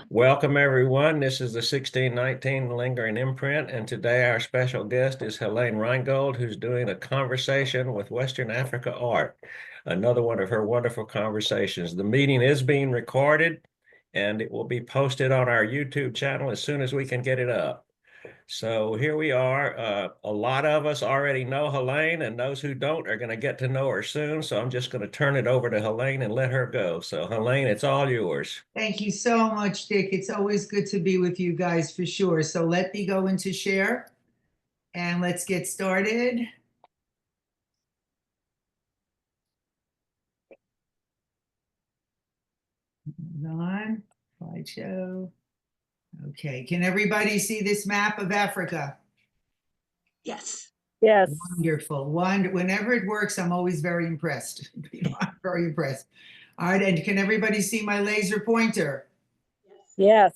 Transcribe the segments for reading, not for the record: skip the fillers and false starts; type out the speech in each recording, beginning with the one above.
Welcome, everyone. This is the 1619 Lingering Imprint, and today our special guest is Helane Rheingold, who's doing a conversation with Western Africa art, another one of her wonderful conversations. The meeting is being recorded, and it will be posted on our YouTube channel as soon as we can get it up. So here we are. A lot of us already know Helane, and those who don't are going to get to know her soon. So I'm just going to turn it over to Helane and let her go. So Helane, it's all yours. Thank you so much, Dick. It's always good to be with you guys for sure. So let me go into share and let's get started. Hold on, slideshow. Okay, can everybody see this map of Africa? Yes. Yes. Wonderful. Whenever it works, I'm always very impressed. I'm very impressed. All right, and can everybody see my laser pointer? Yes.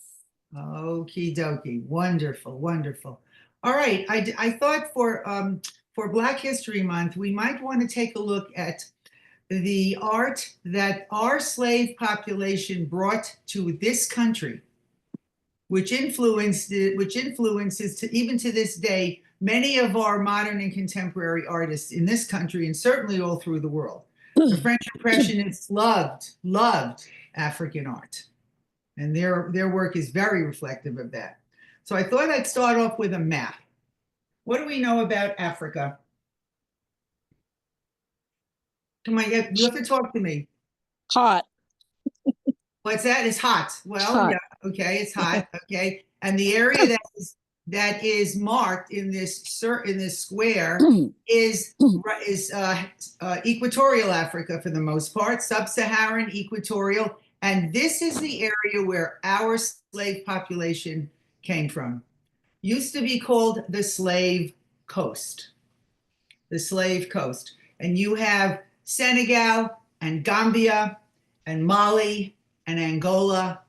Okie dokie. Wonderful, wonderful. All right, I thought for Black History Month, we might want to take a look at the art that our slave population brought to this country, which influences even to this day many of our modern and contemporary artists in this country and certainly all through the world. The French Impressionists loved African art, and their work is very reflective of that. So I thought I'd start off with a map. What do we know about Africa? Come on, you have to talk to me. Hot. What's that? It's hot. Well, Hot. yeah, okay, it's hot. Okay, and the area that is marked in this square is equatorial Africa for the most part, sub-Saharan, equatorial, and this is the area where our slave population came from. Used to be called the Slave Coast. The Slave Coast. And you have Senegal and Gambia and Mali and Angola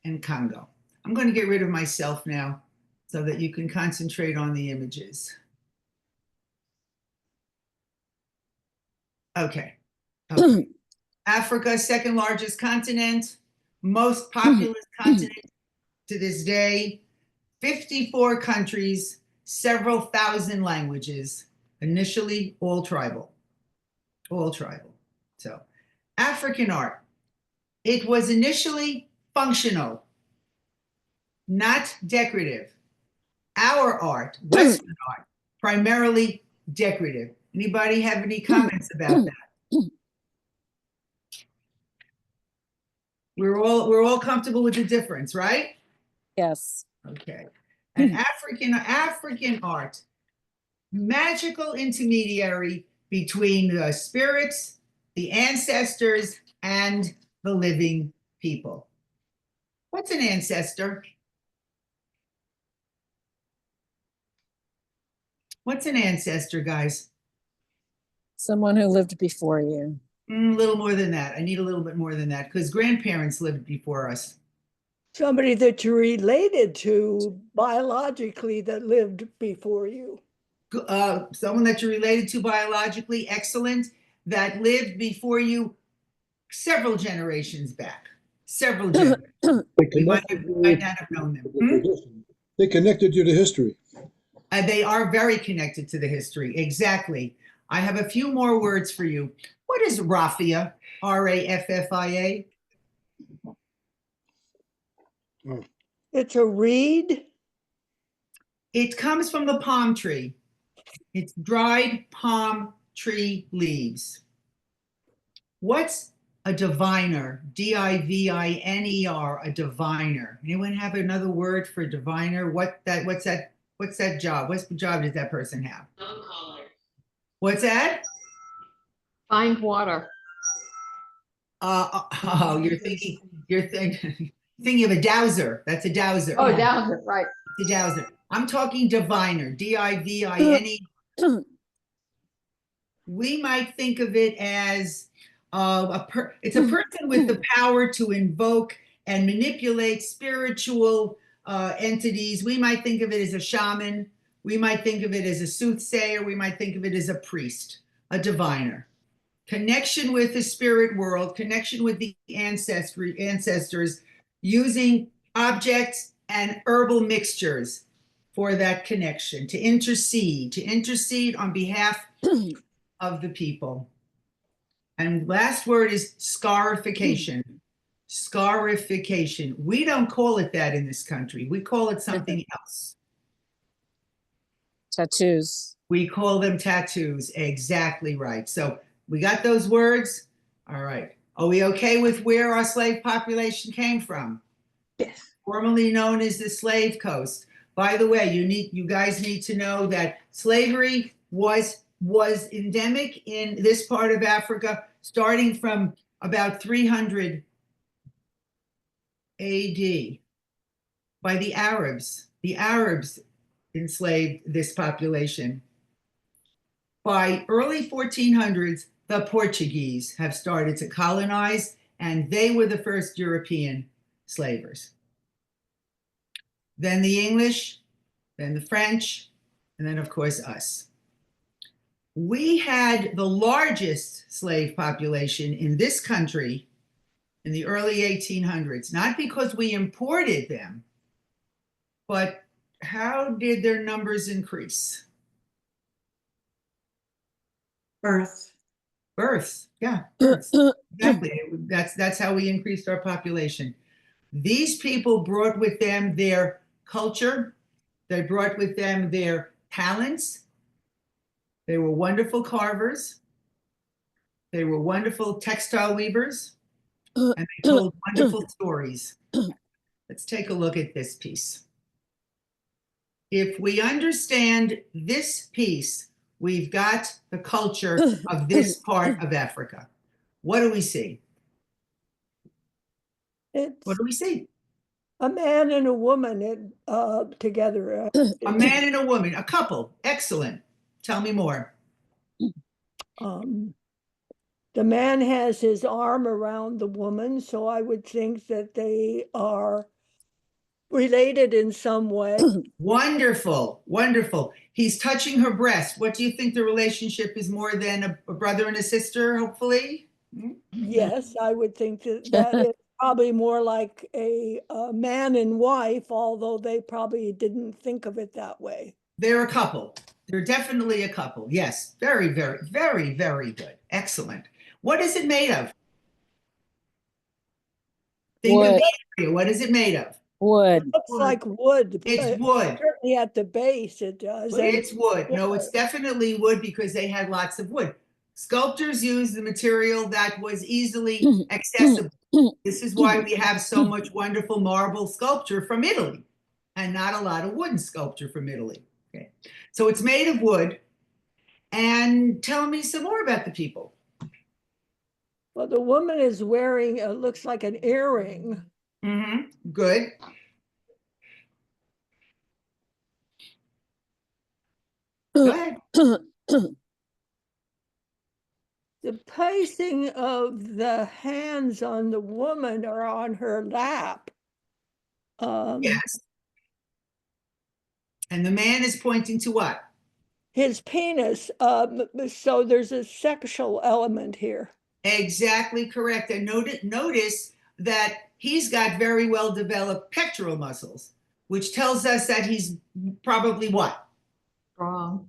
and Congo. I'm going to get rid of myself now so that you can concentrate on the images. Okay. Africa, second largest continent, most populous continent to this day, 54 countries, several thousand languages, initially all tribal. So African art, it was initially functional, not decorative. Our art, Western art, primarily decorative. Anybody have any comments about that? We're all comfortable with the difference, right? Yes. Okay. And African art, magical intermediary between the spirits, the ancestors, and the living people. What's an ancestor? What's an ancestor, guys? Someone who lived before you. A little more than that. I need a little bit more than that because grandparents lived before us. Somebody that you're related to biologically that lived before you. Someone that you're related to biologically, excellent, that lived before you several generations back. Several generations. You might not have known them. They connected you to history. They are very connected to the history. Exactly. I have a few more words for you. What is raffia? R-A-F-F-I-A? It's a reed. It comes from the palm tree. It's dried palm tree leaves. What's a diviner? D-I-V-I-N-E-R, a diviner. Anyone have another word for diviner? What's that job? What job does that person have? What's that? Find water. Oh, you're thinking of a dowser. That's a dowser. Oh, dowser, right. It's a dowser. I'm talking diviner, D-I-V-I-N-E. We might think of it as it's a person with the power to invoke and manipulate spiritual entities. We might think of it as a shaman. We might think of it as a soothsayer. We might think of it as a priest, a diviner. Connection with the spirit world, connection with the ancestors, using objects, and herbal mixtures for that connection, to intercede on behalf of the people. And last word is scarification. Scarification. We don't call it that in this country. We call it something else. Tattoos. We call them tattoos. Exactly right. So we got those words. All right. Are we okay with where our slave population came from? Yes. Formerly known as the Slave Coast. By the way, you guys need to know that slavery was endemic in this part of Africa starting from about 300 AD by the Arabs. The Arabs enslaved this population. By early 1400s, the Portuguese have started to colonize, and they were the first European slavers. Then the English, then the French, and then, of course, us. We had the largest slave population in this country in the early 1800s, not because we imported them, but how did their numbers increase? Birth. Births, yeah, births. Exactly. That's how we increased our population. These people brought with them their culture. They brought with them their talents. They were wonderful carvers. They were wonderful textile weavers. And they told wonderful stories. Let's take a look at this piece. If we understand this piece, we've got the culture of this part of Africa. What do we see? It's What do we see? a man and a woman together. A man and a woman, a couple. Excellent. Tell me more. The man has his arm around the woman, so I would think that they are related in some way. Wonderful, wonderful. He's touching her breast. What do you think the relationship is, more than a brother and a sister, hopefully? Yes, I would think that is probably more like a man and wife, although they probably didn't think of it that way. They're a couple. They're definitely a couple. Yes. Very, very, very, very good. Excellent. What is it made of? Think of Wood. the area. What is it made of? Wood. Looks like wood. It's but wood. Certainly at the base it does. And It's wood. No, it's definitely wood because they had lots of wood. Sculptors used the material that was easily accessible. This is why we have so much wonderful marble sculpture from Italy and not a lot of wooden sculpture from Italy. Okay. So it's made of wood. And tell me some more about the people. Well, the woman is wearing, looks like an earring. Good. Go ahead. The placing of the hands on the woman or on her lap. Yes. And the man is pointing to what? His penis. So there's a sexual element here. Exactly correct. And notice that he's got very well developed pectoral muscles, which tells us that he's probably what? Strong.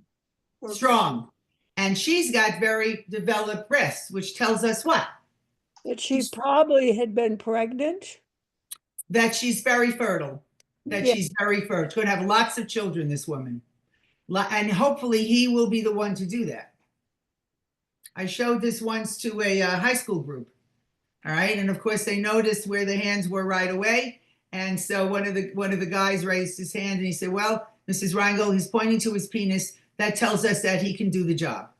Strong. And she's got very developed breasts, which tells us what? That she probably had been pregnant. That she's very fertile. That Yeah. she's very fertile. She's going to have lots of children, this woman. And hopefully he will be the one to do that. I showed this once to a high school group. All right. And of course, they noticed where the hands were right away. And so one of the guys raised his hand and he said, well, Mrs. Rheingold, he's pointing to his penis. That tells us that he can do the job.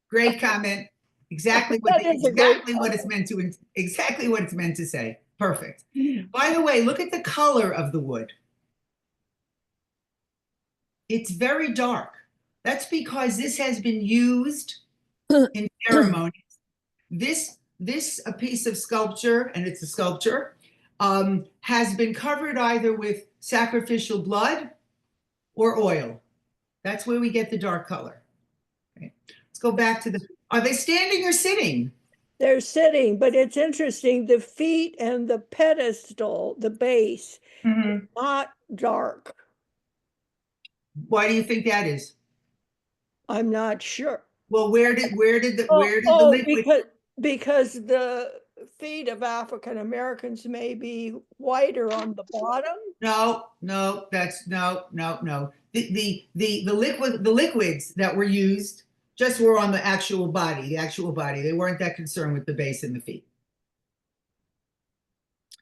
Great comment. Exactly what it's meant to say. Perfect. By the way, look at the color of the wood. It's very dark. That's because this has been used in ceremonies. This a piece of sculpture, and it's a sculpture, has been covered either with sacrificial blood or oil. That's where we get the dark color. Okay. Let's go back to are they standing or sitting? They're sitting, but it's interesting, the feet and the pedestal, the base, Mhm. not dark. Why do you think that is? I'm not sure. Well, where did the Oh, liquid? because the feet of African Americans may be whiter on the bottom. No, that's no. The liquids that were used just were on the actual body, They weren't that concerned with the base and the feet.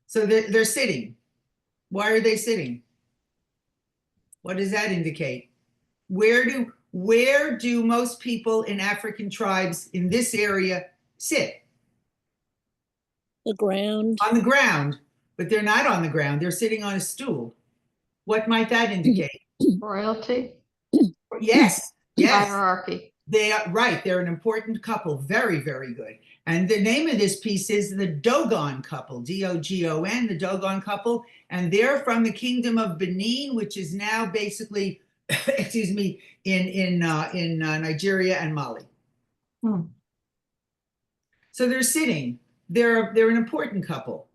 So they're sitting. Why are they sitting? What does that indicate? Where do most people in African tribes in this area sit? The ground. On the ground, but they're not on the ground. They're sitting on a stool. What might that indicate? Royalty, Yes, yes. hierarchy. They are right. They're an important couple. Very, very good. And the name of this piece is the Dogon couple, Dogon, the Dogon couple. And they're from the Kingdom of Benin, which is now basically, excuse me, in Nigeria and Mali. So they're sitting. They're an important couple.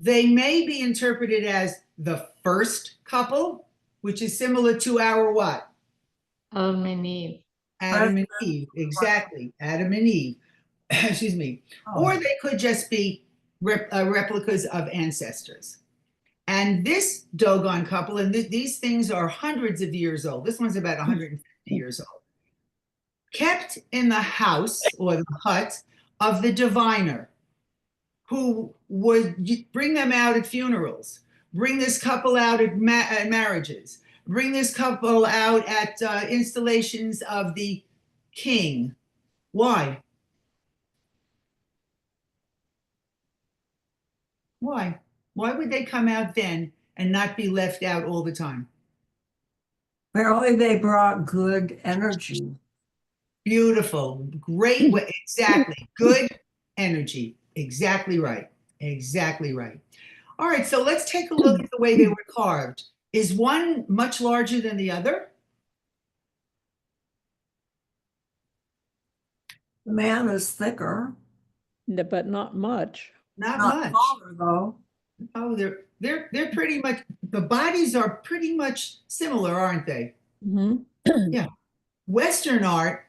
They may be interpreted as the first couple, which is similar to our what? Adam and Eve. Adam and Eve, exactly. Adam and Eve, excuse me. Or they could just be replicas of ancestors. And this Dogon couple, and these things are hundreds of years old. This one's about 150 years old. Kept in the house or the hut of the diviner, who would bring them out at funerals, bring this couple out at marriages, bring this couple out at installations of the king. Why? Why? Why would they come out then and not be left out all the time? Apparently they brought good energy. Beautiful. Great way. Exactly. Good energy. Exactly right. Exactly right. All right, so let's take a look at the way they were carved. Is one much larger than the other? The man is thicker, But not much. Not not much. taller though. Oh, they're pretty much, the bodies are pretty much similar, aren't they? Mhm. Yeah. Western art,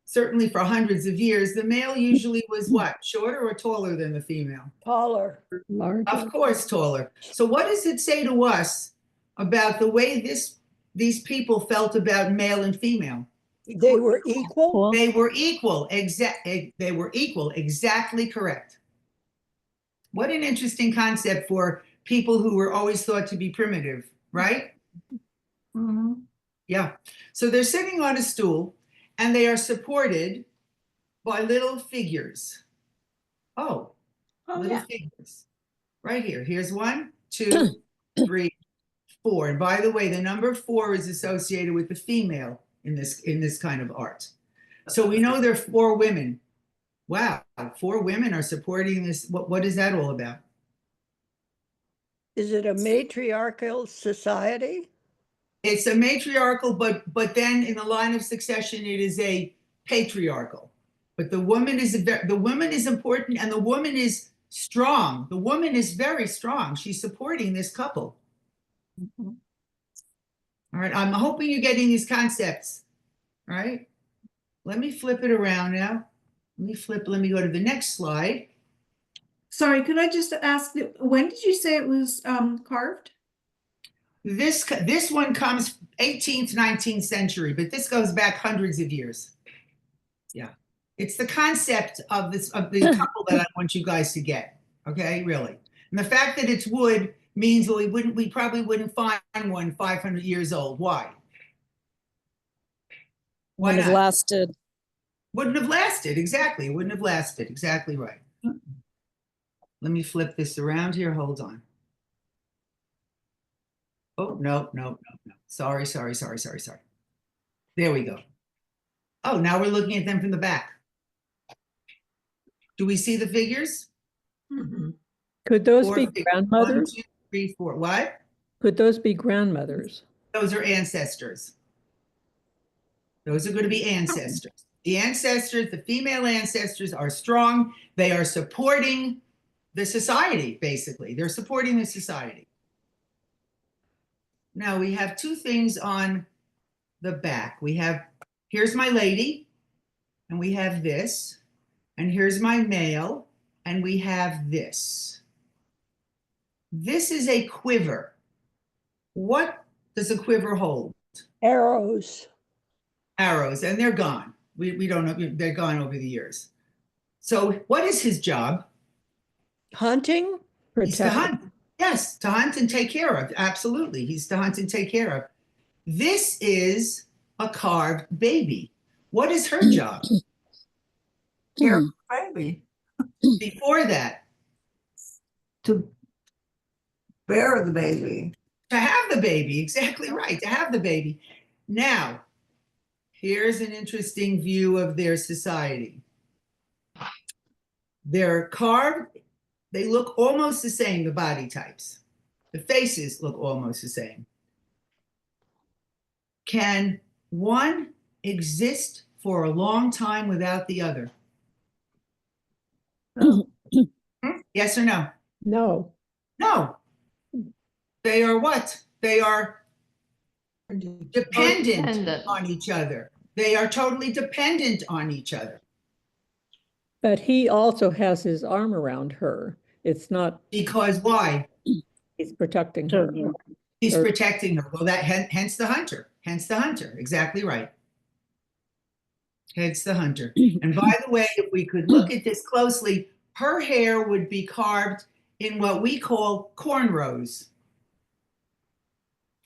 certainly for hundreds of years, the male usually was what? Shorter or taller than the female? Taller. Larger. Of course, taller. So what does it say to us about the way these people felt about male and female? They were equal. Well, They were equal. They were equal. Exactly correct. What an interesting concept for people who were always thought to be primitive, right? Mhm. Yeah. So they're sitting on a stool and they are supported by little figures. Oh, little figures. Right here. Here's 1, 2, 3, 4. And by the way, the number 4 is associated with the female in this kind of art. So we know there are 4 women. Wow, 4 women are supporting this. What is that all about? Is it a matriarchal society? It's a matriarchal, but then in the line of succession, it is a patriarchal. But the woman is important, and the woman is strong. The woman is very strong. She's supporting this couple. Mhm. All right, I'm hoping you're getting these concepts. All right, let me flip it around now. Let me go to the next slide. Sorry, could I just ask, when did you say it was carved? This one comes 18th, 19th century, but this goes back hundreds of years. Yeah, it's the concept of the couple that I want you guys to get. Okay, really, and the fact that it's wood means we probably wouldn't find one 500 years old. Why? Why would have not? lasted. Wouldn't have lasted. Exactly. It wouldn't have lasted. Exactly right. Let me flip this around here. Hold on. Oh, no. Sorry. There we go. Oh, now we're looking at them from the back. Do we see the figures? Mhm. Could those 4 be figures. grandmothers? 1, 2, 3, 4. What? Could those be grandmothers? Those are ancestors. Those are going to be ancestors. The ancestors, the female ancestors are strong. They are supporting the society, basically. They're supporting the society. Now we have two things on the back. We have, here's my lady, and we have this, and here's my male, and we have this. This is a quiver. What does a quiver hold? Arrows. Arrows, and they're gone. We don't know, they're gone over the years. So what is his job? Hunting? He's to hunt. Yes, to hunt and take care of. Absolutely. He's to hunt and take care of. This is a carved baby. What is her job? Care baby, Before that, to bear the baby. to have the baby. Exactly right. To have the baby. Now, here's an interesting view of their society. They're carved. They look almost the same, the body types. The faces look almost the same. Can one exist for a long time without the other? Yes or no? No. No. They are what? They are dependent Dependent. on each other. They are totally dependent on each other. But he also has his arm around her. It's not, Because why? he's protecting her. He's Or- protecting her. Well, that hence the hunter. Hence the hunter. Exactly right. Hence the hunter. And by the way, if we could look at this closely, her hair would be carved in what we call cornrows.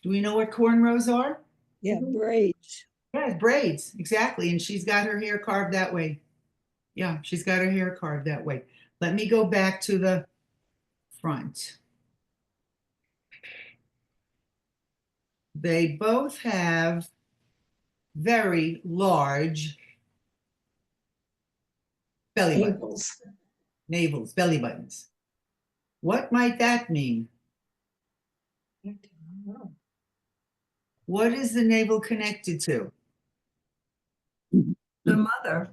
Do we know what cornrows are? Yeah, braids. Yeah, braids, exactly. And she's got her hair carved that way. Yeah, she's got her hair carved that way. Let me go back to the front. They both have very large belly buttons, navels, belly buttons. What might that mean? What is the navel connected to? The mother,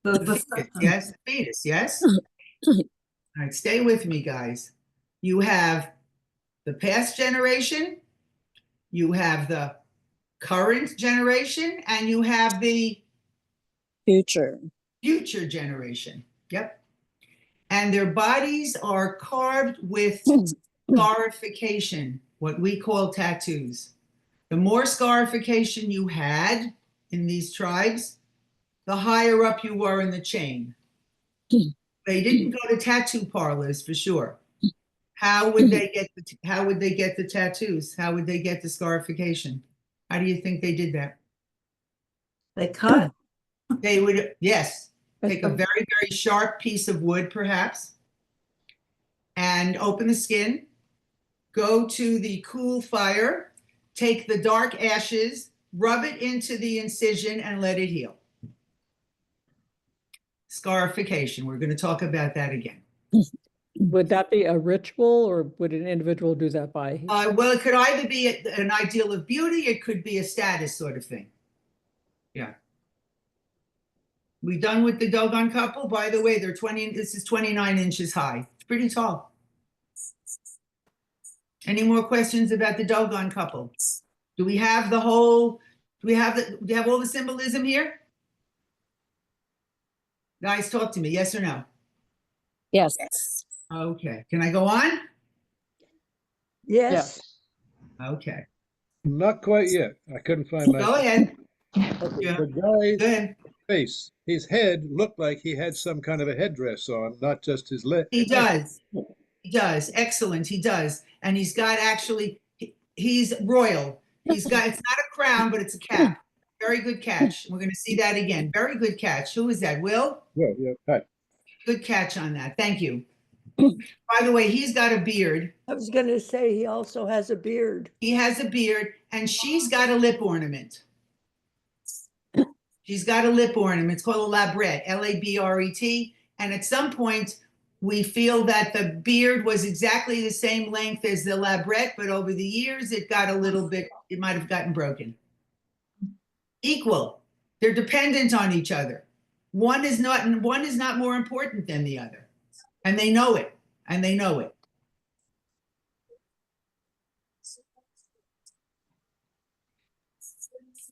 the The fetus, placenta. yes, the fetus, yes? All right, stay with me, guys. You have the past generation, you have the current generation, and you have the Future. future generation. Yep. And their bodies are carved with scarification, what we call tattoos. The more scarification you had in these tribes, the higher up you were in the chain. They didn't go to tattoo parlors for sure. How would they get the tattoos? How would they get the scarification? How do you think they did that? They cut. They would, yes, take a very, very sharp piece of wood, perhaps, and open the skin, go to the cool fire, take the dark ashes, rub it into the incision, and let it heal. Scarification. We're going to talk about that again. Would that be a ritual, or would an individual do that by? Well, it could either be an ideal of beauty, it could be a status sort of thing. Yeah. We done with the Dogon couple? By the way, this is 29 inches high. It's pretty tall. Any more questions about the Dogon couple? Do we have all the symbolism here? Guys, talk to me, yes or no? Yes. Okay, can I go on? Yes. Okay, Not quite yet. I couldn't find my. go ahead. Yeah, The go guy's ahead. face, his head looked like he had some kind of a headdress on, not just his leg. He does. He does. Excellent. He does. And he's got he's royal. It's not a crown, but it's a cap. Very good catch. We're going to see that again. Very good catch. Who is that? Will? Yeah, yeah. Hi. Good catch on that. Thank you. By the way, he's got a beard. I was going to say he also has a beard. He has a beard, and she's got a lip ornament. She's got a lip ornament. It's called a labret, L-A-B-R-E-T. And at some point, we feel that the beard was exactly the same length as the labret, but over the years, it got a little bit, it might have gotten broken. Equal. They're dependent on each other. One is not more important than the other. And they know it. And they know it.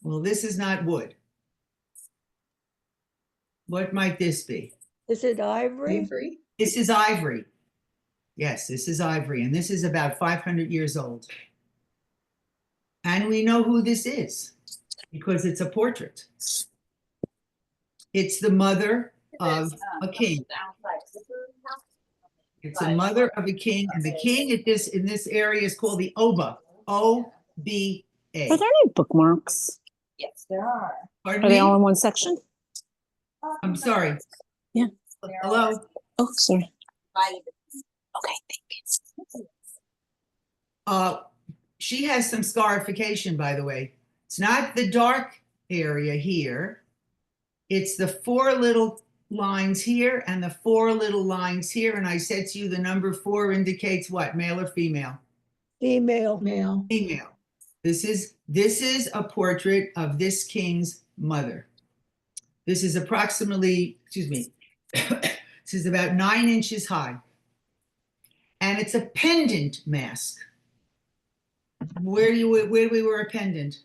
Well, this is not wood. What might this be? Is it ivory? Avery. This is ivory. Yes, this is ivory. And this is about 500 years old. And we know who this is because it's a portrait. It's the mother of a king. It's a mother of a king, and the king in this area is called the Oba. O-B-A. Are there any bookmarks? Yes, there are. Pardon Are they me? all in one section? I'm sorry. Yeah. Hello? Oh, sorry. Okay, thank you. She has some scarification, by the way. It's not the dark area here. It's the 4 little lines here and the 4 little lines here. And I said to you, the number 4 indicates what? Male or female? Female. Male. Female. This is a portrait of this king's mother. This is approximately, excuse me, this is about 9 inches high. And it's a pendant mask. Where do we wear a pendant?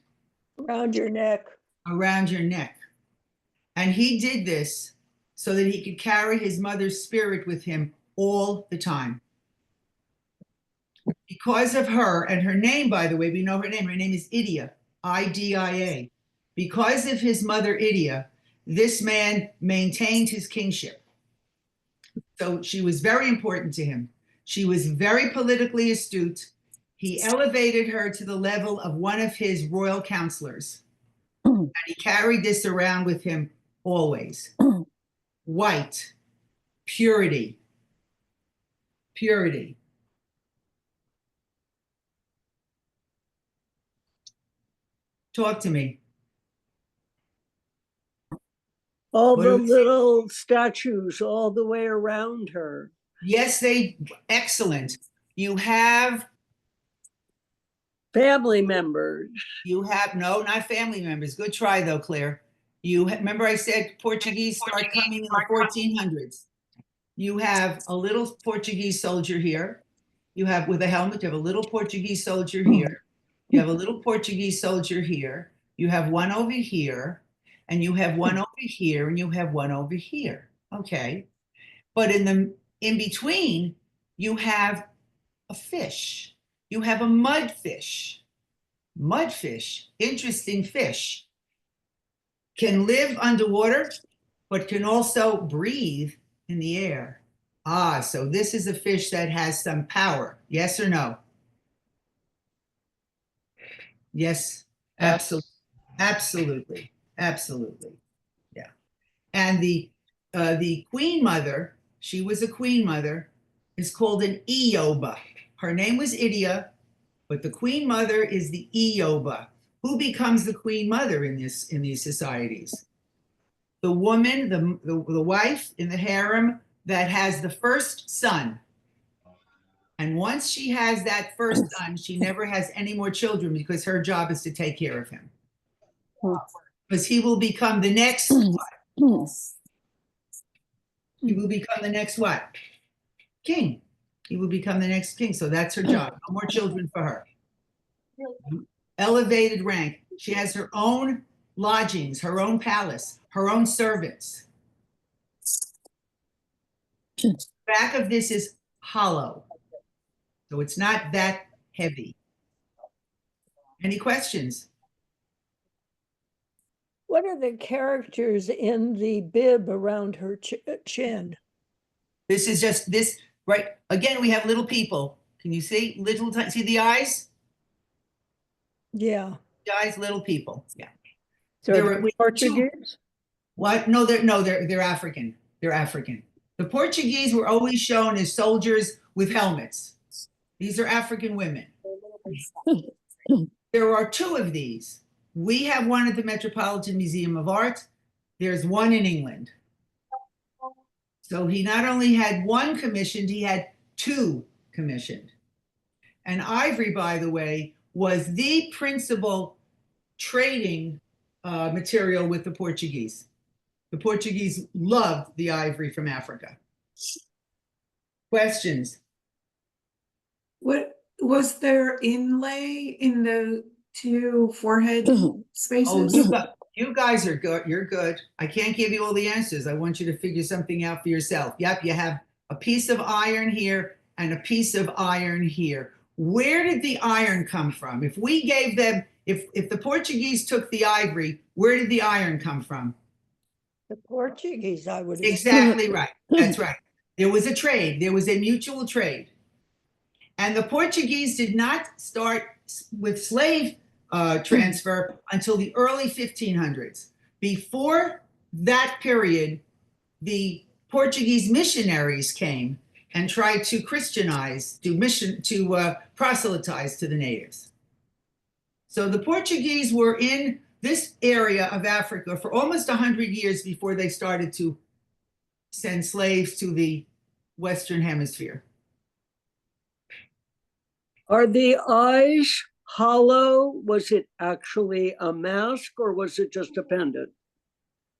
Around your neck. Around your neck. And he did this so that he could carry his mother's spirit with him all the time. Because of her, and her name, by the way, we know her name. Her name is Idia, I-D-I-A. Because of his mother, Idia, this man maintained his kingship. So she was very important to him. She was very politically astute. He elevated her to the level of one of his royal counselors. And he carried this around with him always. White, purity, purity. Talk to me. All What the do we- little statues all the way around her. Yes, excellent. You have Family members. no, not family members. Good try though, Claire. Remember I said Portuguese start coming in the 1400s. You have a little Portuguese soldier here. You have with a helmet, you have a little Portuguese soldier here. You have a little Portuguese soldier here. You have one over here, and you have one over here, and you have one over here. Okay. But in between, you have a fish. You have a mudfish. Mudfish, interesting fish. Can live underwater, but can also breathe in the air. So this is a fish that has some power. Yes or no? Yes, absolutely. Absolutely. Absolutely. Yeah. And the queen mother, she was a queen mother, is called an Eoba. Her name was Idia, but the queen mother is the Eoba. Who becomes the queen mother in these societies? The woman, the wife in the harem that has the first son. And once she has that first son, she never has any more children because her job is to take care of him. Because he will become the next what? He will become the next what? King. He will become the next king. So that's her job. No more children for her. Elevated rank. She has her own lodgings, her own palace, her own servants. Back of this is hollow. So it's not that heavy. Any questions? What are the characters in the bib around her chin? This is just this, right? Again, we have little people. Can you see? See the eyes? Yeah. The eyes, little people. Yeah. So There they're were Portuguese? What? No, they're African. They're African. The Portuguese were always shown as soldiers with helmets. These are African women. There are 2 of these. We have one at the Metropolitan Museum of Art. There's one in England. So he not only had 1 commissioned, he had 2 commissioned. And ivory, by the way, was the principal trading material with the Portuguese. The Portuguese loved the ivory from Africa. Questions? What was there inlay in the two forehead Oh, spaces? you guys are good. You're good. I can't give you all the answers. I want you to figure something out for yourself. Yep, you have a piece of iron here and a piece of iron here. Where did the iron come from? If we gave them, if the Portuguese took the ivory, where did the iron come from? The Portuguese, I would assume. Exactly right. That's right. There was a trade. There was a mutual trade. And the Portuguese did not start with slave transfer until the early 1500s. Before that period, the Portuguese missionaries came and tried to Christianize, to proselytize to the natives. So the Portuguese were in this area of Africa for almost 100 years before they started to send slaves to the Western Hemisphere. Are the eyes hollow? Was it actually a mask or was it just a pendant?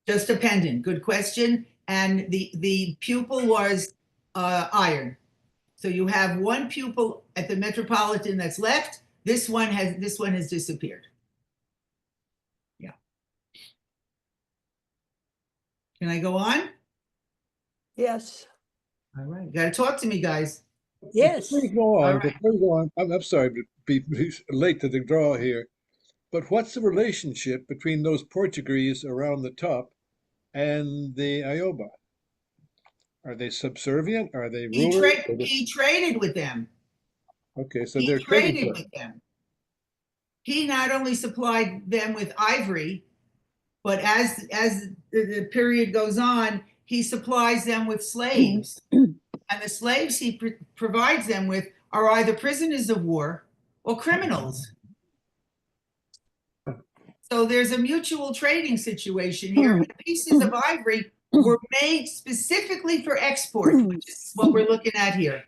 Just a pendant. Good question. And the pupil was iron. So you have one pupil at the Metropolitan that's left. This one has disappeared. Yeah. Can I go on? Yes. All right. You got to talk to me, guys. Yes. Before you go on, All right. before you go on, I'm sorry to be late to the draw here, but what's the relationship between those Portuguese around the top and the Ioba? Are they subservient? Are they rulers? He traded with them. Okay, so He they're traded with them. He not only supplied them with ivory, but as the period goes on, he supplies them with slaves. And the slaves he provides them with are either prisoners of war or criminals. So there's a mutual trading situation here. And pieces of ivory were made specifically for export, which is what we're looking at here.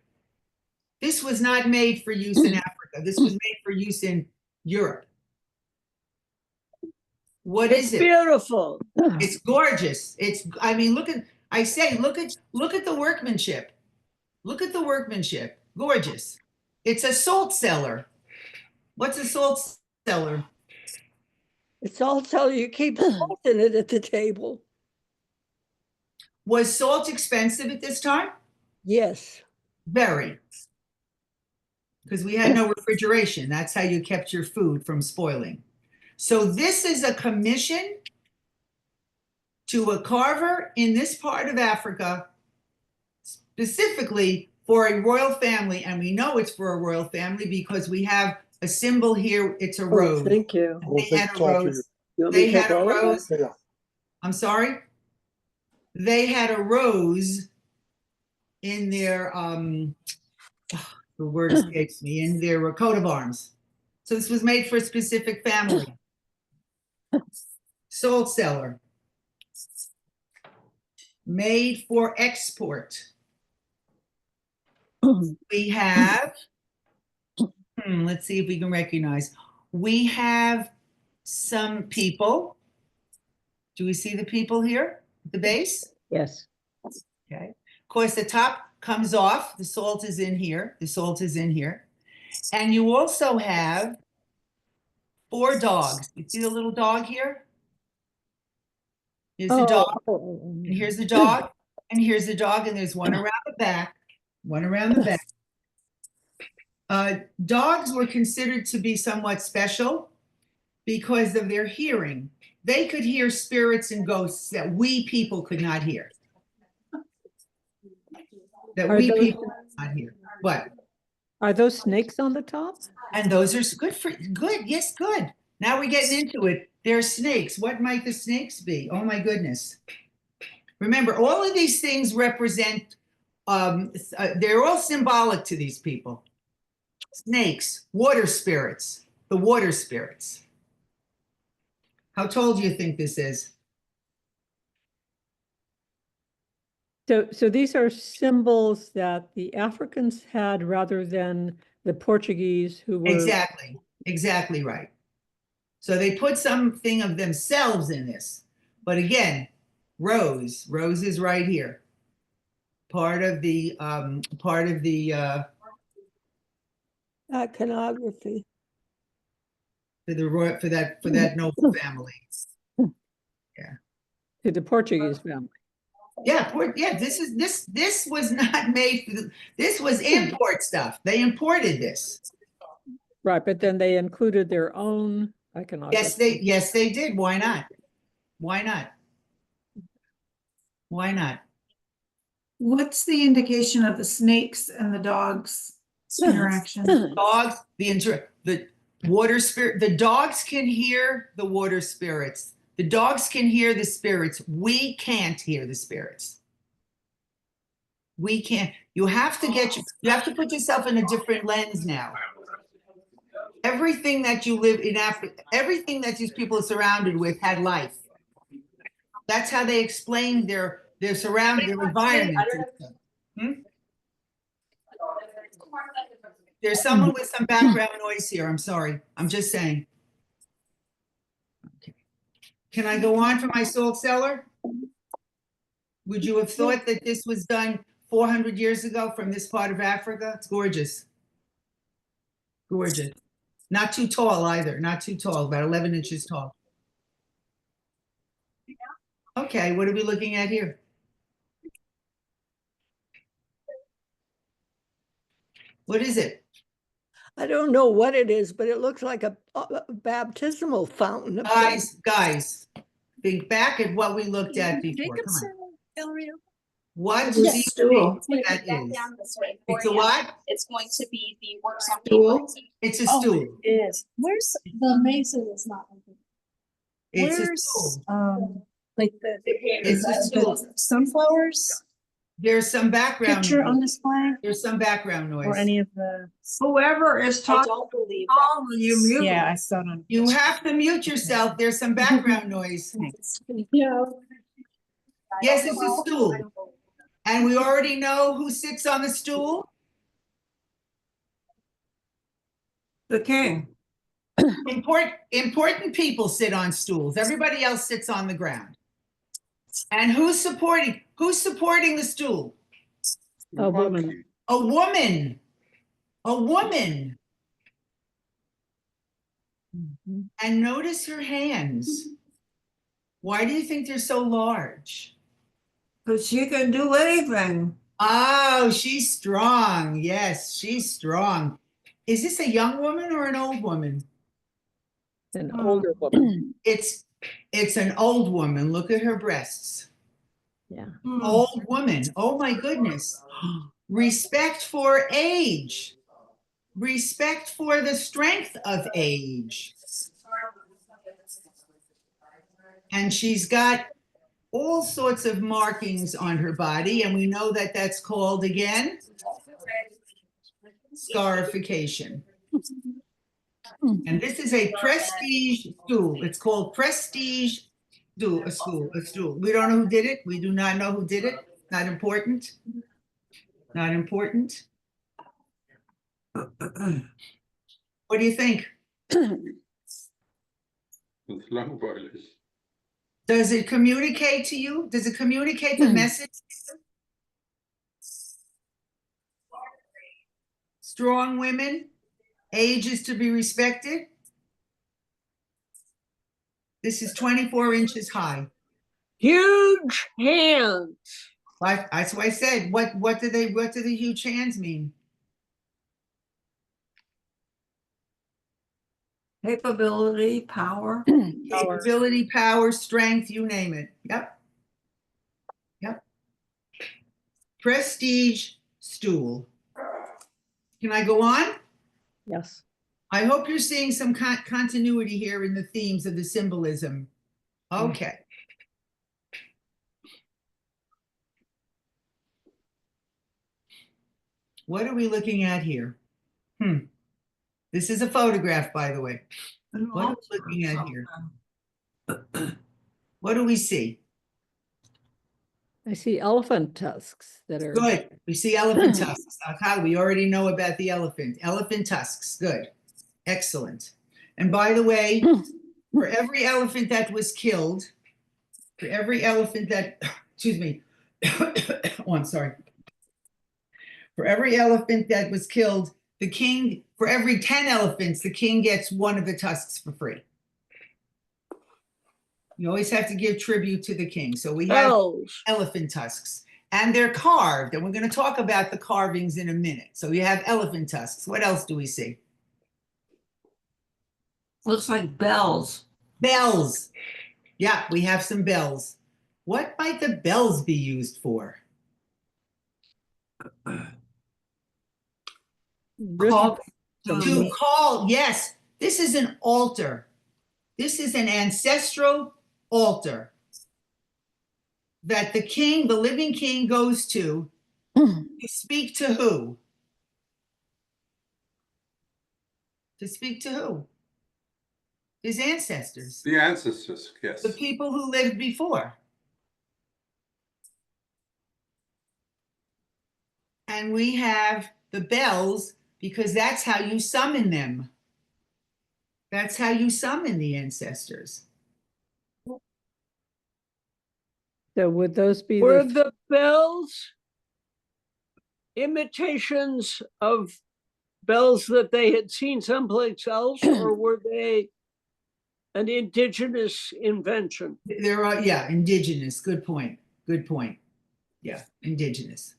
This was not made for use in Africa. This was made for use in Europe. What is it? Beautiful. It's gorgeous. I mean, look at the workmanship. Look at the workmanship. Gorgeous. It's a salt cellar. What's a salt cellar? It's also, you keep salt in it at the table. Was salt expensive at this time? Yes. Very. Because we had no refrigeration. That's how you kept your food from spoiling. So this is a commission to a carver in this part of Africa, specifically for a royal family. And we know it's for a royal family because we have a symbol here. It's a rose. Oh, thank you. They had a rose. They had a rose. I'm sorry? They had a rose in their, the word escapes me, in their coat of arms. So this was made for a specific family. Salt cellar. Made for export. We have, let's see if we can recognize. We have some people. Do we see the people here at the base? Yes. Okay. Of course, the top comes off. The salt is in here. The salt is in here. And you also have 4 dogs. You see the little dog here? Here's the dog. And here's the dog. And here's the dog. And there's one around the back. One around the back. Dogs were considered to be somewhat special because of their hearing. They could hear spirits and ghosts that we people could not hear. People could not hear. What? Are those snakes on the top? And those are good. Yes, good. Now we're getting into it. They're snakes. What might the snakes be? Oh my goodness. Remember, all of these things represent, they're all symbolic to these people. Snakes, water spirits, the water spirits. How tall do you think this is? So these are symbols that the Africans had rather than the Portuguese who were. Exactly right. So they put something of themselves in this. But again, rose is right here. Part of the Iconography. for that noble family. To the Portuguese family. Yeah, this was not made. This was import stuff. They imported this. Right, but then they included their own iconography. Yes, they did. Why not? Why not? Why not? What's the indication of the snakes and the dogs interaction? Dogs, the water spirit, the dogs can hear the water spirits. The dogs can hear the spirits. We can't hear the spirits. We can't. You have to put yourself in a different lens now. Everything that you live in Africa, everything that these people are surrounded with had life. That's how they explain their environment. There's someone with some background noise here. I'm sorry. I'm just saying. Okay. Can I go on for my salt cellar? Would you have thought that this was done 400 years ago from this part of Africa? It's gorgeous. Gorgeous. Not too tall either. Not too tall, about 11 inches tall. Okay, what are we looking at here? What is it? I don't know what it is, but it looks like a baptismal fountain. Guys, think back at what we looked at before. Come on. What do you stool. think that is? It's a what? It's going to be the workshop. Stool? It's a stool. It is. Where's the mason is not open. It's a Where's stool. like the It's a stool. sunflowers There's some background picture on noise. display There's some background noise. or any of the? Whoever is I talking, don't believe you mute. Yeah, I saw it on. You have to mute yourself. There's some background noise. Yeah. Yes, it's a stool. And we already know who sits on the stool. The king. Important people sit on stools. Everybody else sits on the ground. And who's supporting the stool? A woman. A woman. A woman. And notice her hands. Why do you think they're so large? Because she can do anything. Oh, she's strong. Yes, she's strong. Is this a young woman or an old woman? An older woman. It's an old woman. Look at her breasts. Yeah. Old woman. Oh my goodness. Respect for age. Respect for the strength of age. And she's got all sorts of markings on her body, and we know that that's called, again, scarification. And this is a prestige stool. It's called prestige stool, a stool. We don't know who did it. We do not know who did it. Not important. Not important. What do you think? It's langweilig. Does it communicate to you? Does it communicate the message? Strong women, age is to be respected. This is 24 inches high. Huge hands. That's why I said, what do the huge hands mean? Capability, power. Capability, power, strength, you name it. Yep. Yep. Prestige stool. Can I go on? Yes. I hope you're seeing some continuity here in the themes of the symbolism. Okay. What are we looking at here? This is a photograph, by the way. What are we looking at here? What do we see? I see elephant tusks that are. Good. We see elephant tusks. Okay, we already know about the elephant. Elephant tusks. Good. Excellent. And by the way, For every elephant that was killed, for every elephant that, excuse me, oh, I'm sorry. For every elephant that was killed, the king, for every 10 elephants, the king gets one of the tusks for free. You always have to give tribute to the king. So we have Bells. elephant tusks, and they're carved, and we're going to talk about the carvings in a minute. So you have elephant tusks. What else do we see? Looks like bells. Bells. Yeah, we have some bells. What might the bells be used for? Call To call, yes, this is an altar. This is an ancestral altar that the king, the living king, goes to speak to who? To speak to who? His ancestors. The ancestors, yes. The people who lived before. And we have the bells because that's how you summon them. That's how you summon the ancestors. So would those be Were the, the bells imitations of bells that they had seen someplace else, or were they an indigenous invention? There are, yeah, indigenous. Good point. Good point. Yeah, indigenous.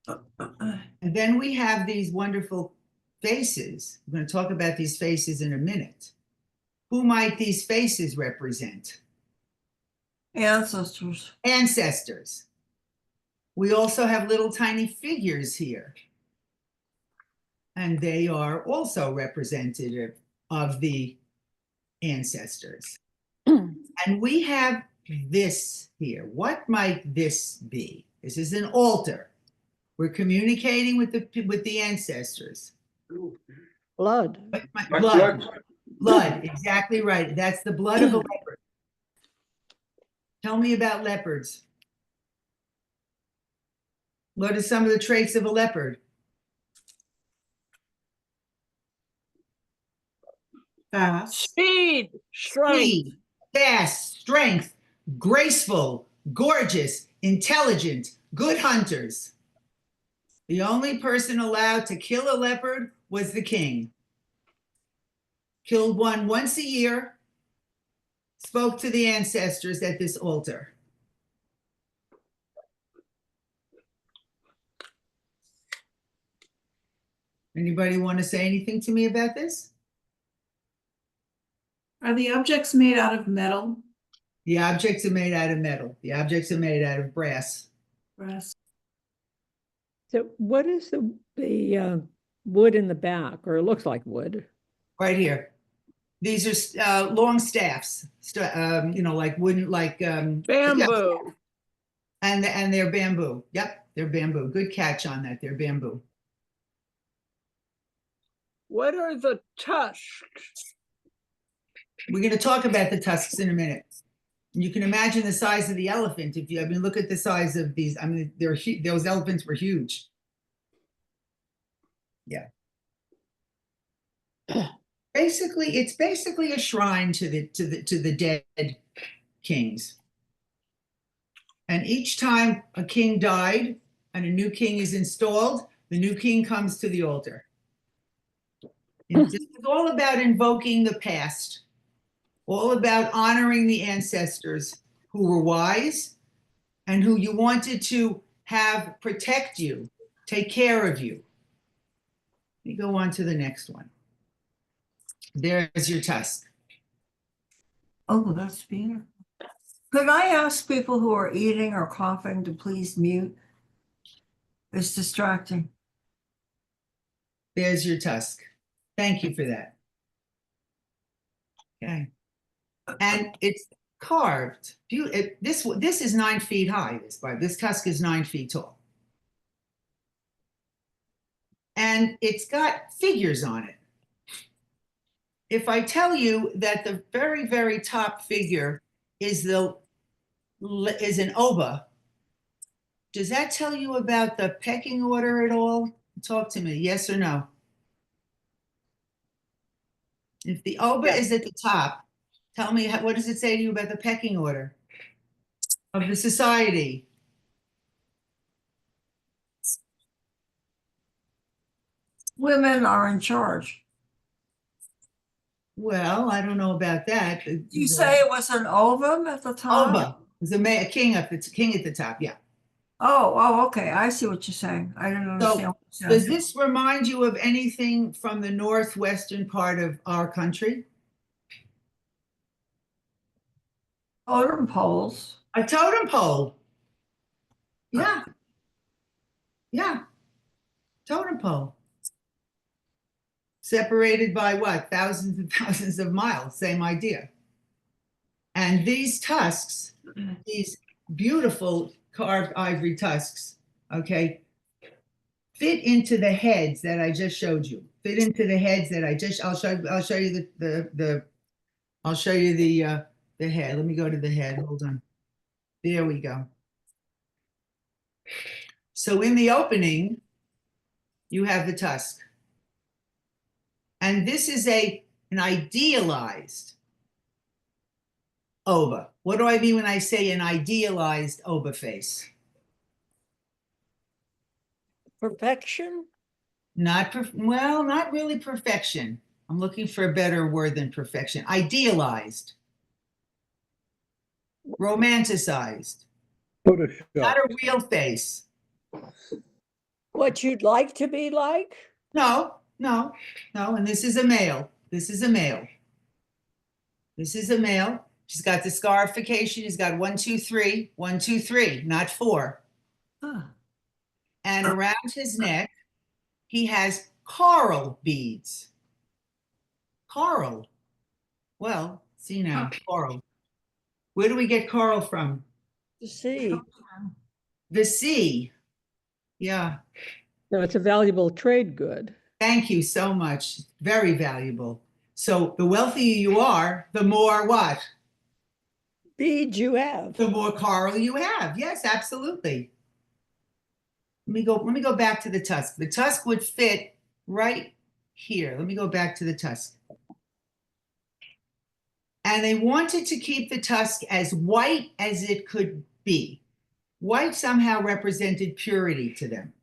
And then we have these wonderful faces. We're going to talk about these faces in a minute. Who might these faces represent? ancestors. Ancestors. We also have little tiny figures here. And they are also representative of the ancestors. And we have this here. What might this be? This is an altar. We're communicating with the ancestors. blood? Like Blood. Blood, exactly right. That's the blood of a leopard. Tell me about leopards. What are some of the traits of a leopard? Fast. Speed, strength. Speed, fast, strength, graceful, gorgeous, intelligent, good hunters. The only person allowed to kill a leopard was the king. Killed one once a year, spoke to the ancestors at this altar. Anybody want to say anything to me about this? Are the objects made out of metal? The objects are made out of metal. The objects are made out of brass. Brass. So what is the wood in the back, or it looks like wood? Right here. These are long staffs, like wooden, like Bamboo. and they're bamboo. Yep, they're bamboo. Good catch on that. They're bamboo. What are the tusks? We're going to talk about the tusks in a minute. You can imagine the size of the elephant. Look at the size of these. I mean, those elephants were huge. Yeah. It's basically a shrine to the dead kings. And each time a king died and a new king is installed, the new king comes to the altar. It's all about invoking the past, all about honoring the ancestors who were wise and who you wanted to have protect you, take care of you. Let me go on to the next one. There's your tusk. Oh, that's beautiful. Could I ask people who are eating or coughing to please mute? It's distracting. There's your tusk. Thank you for that. Okay. And it's carved. This is 9 feet high. This tusk is 9 feet tall. And it's got figures on it. If I tell you that the very, very top figure is an oba, does that tell you about the pecking order at all? Talk to me, yes or no? If the oba is at the top, Tell me, what does it say to you about the pecking order of the society? Women are in charge. Well, I don't know about that. You say it was an ovum at the top? Oba. There's a king at the top, yeah. Oh, okay. I see what you're saying. I didn't understand what you Does said. this remind you of anything from the northwestern part of our country? Totem poles. A totem pole. Yeah. Yeah. Totem pole. Separated by what? Thousands and thousands of miles. Same idea. And these tusks, these beautiful carved ivory tusks, okay, fit into the heads that I just showed you. Fit into the heads that I'll show you the head. Let me go to the head. Hold on. There we go. So in the opening, you have the tusk. And this is an idealized ova. What do I mean when I say an idealized ova face? Perfection? Not really perfection. I'm looking for a better word than perfection. Idealized. Romanticized. Photoshop. Not a real face. What you'd like to be like? No. And this is a male. This is a male. She's got the scarification. He's got 1, 2, 3, 1, 2, 3, not 4. Huh. And around his neck, he has coral beads. Coral. Well, see now, coral. Where do we get coral from? The sea. The sea. Yeah. So it's a valuable trade good. Thank you so much. Very valuable. So the wealthier you are, the more what? Beads you have. The more coral you have. Yes, absolutely. Let me go back to the tusk. The tusk would fit right here. Let me go back to the tusk. And they wanted to keep the tusk as white as it could be. White somehow represented purity to them.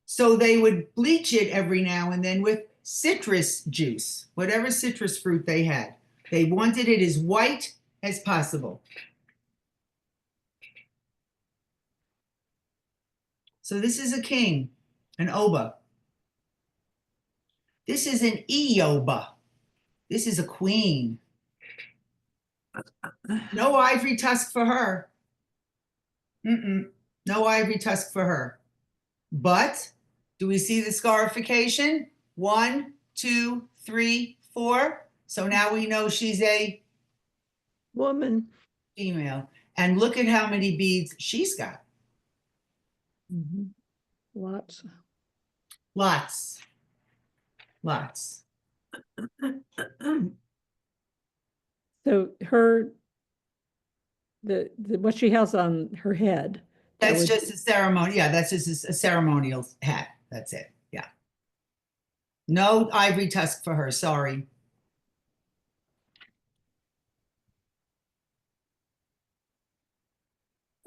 So they would bleach it every now and then with citrus juice, whatever citrus fruit they had. They wanted it as white as possible. So this is a king, an oba. This is an eoba. This is a queen. No ivory tusk for her. No ivory tusk for her. But do we see the scarification? 1, 2, 3, 4. So now we know she's a Woman. female. And look at how many beads she's got. Lots. Lots. Lots. So her, the what she has on her head. That's just a ceremony. Yeah, that's just a ceremonial hat. That's it. Yeah. No ivory tusk for her. Sorry.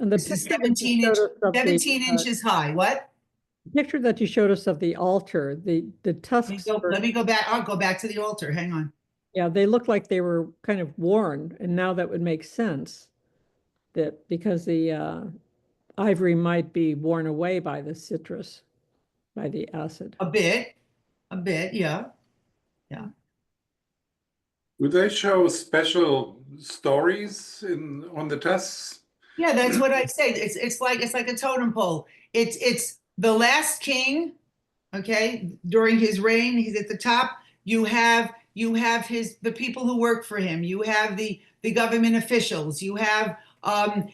And the This is picture that you 17 showed us of the, 17 inches high. What? picture that you showed us of the altar, the tusks. Let me go back. I'll go back to the altar. Hang on. Yeah, they look like they were kind of worn, and now that would make sense. That because the ivory might be worn away by the citrus, by the acid. A bit, yeah. Do they show special stories on the tusks? Yeah, that's what I say. It's like a totem pole. It's the last king, okay, during his reign, he's at the top. You have the people who work for him. You have the government officials. You have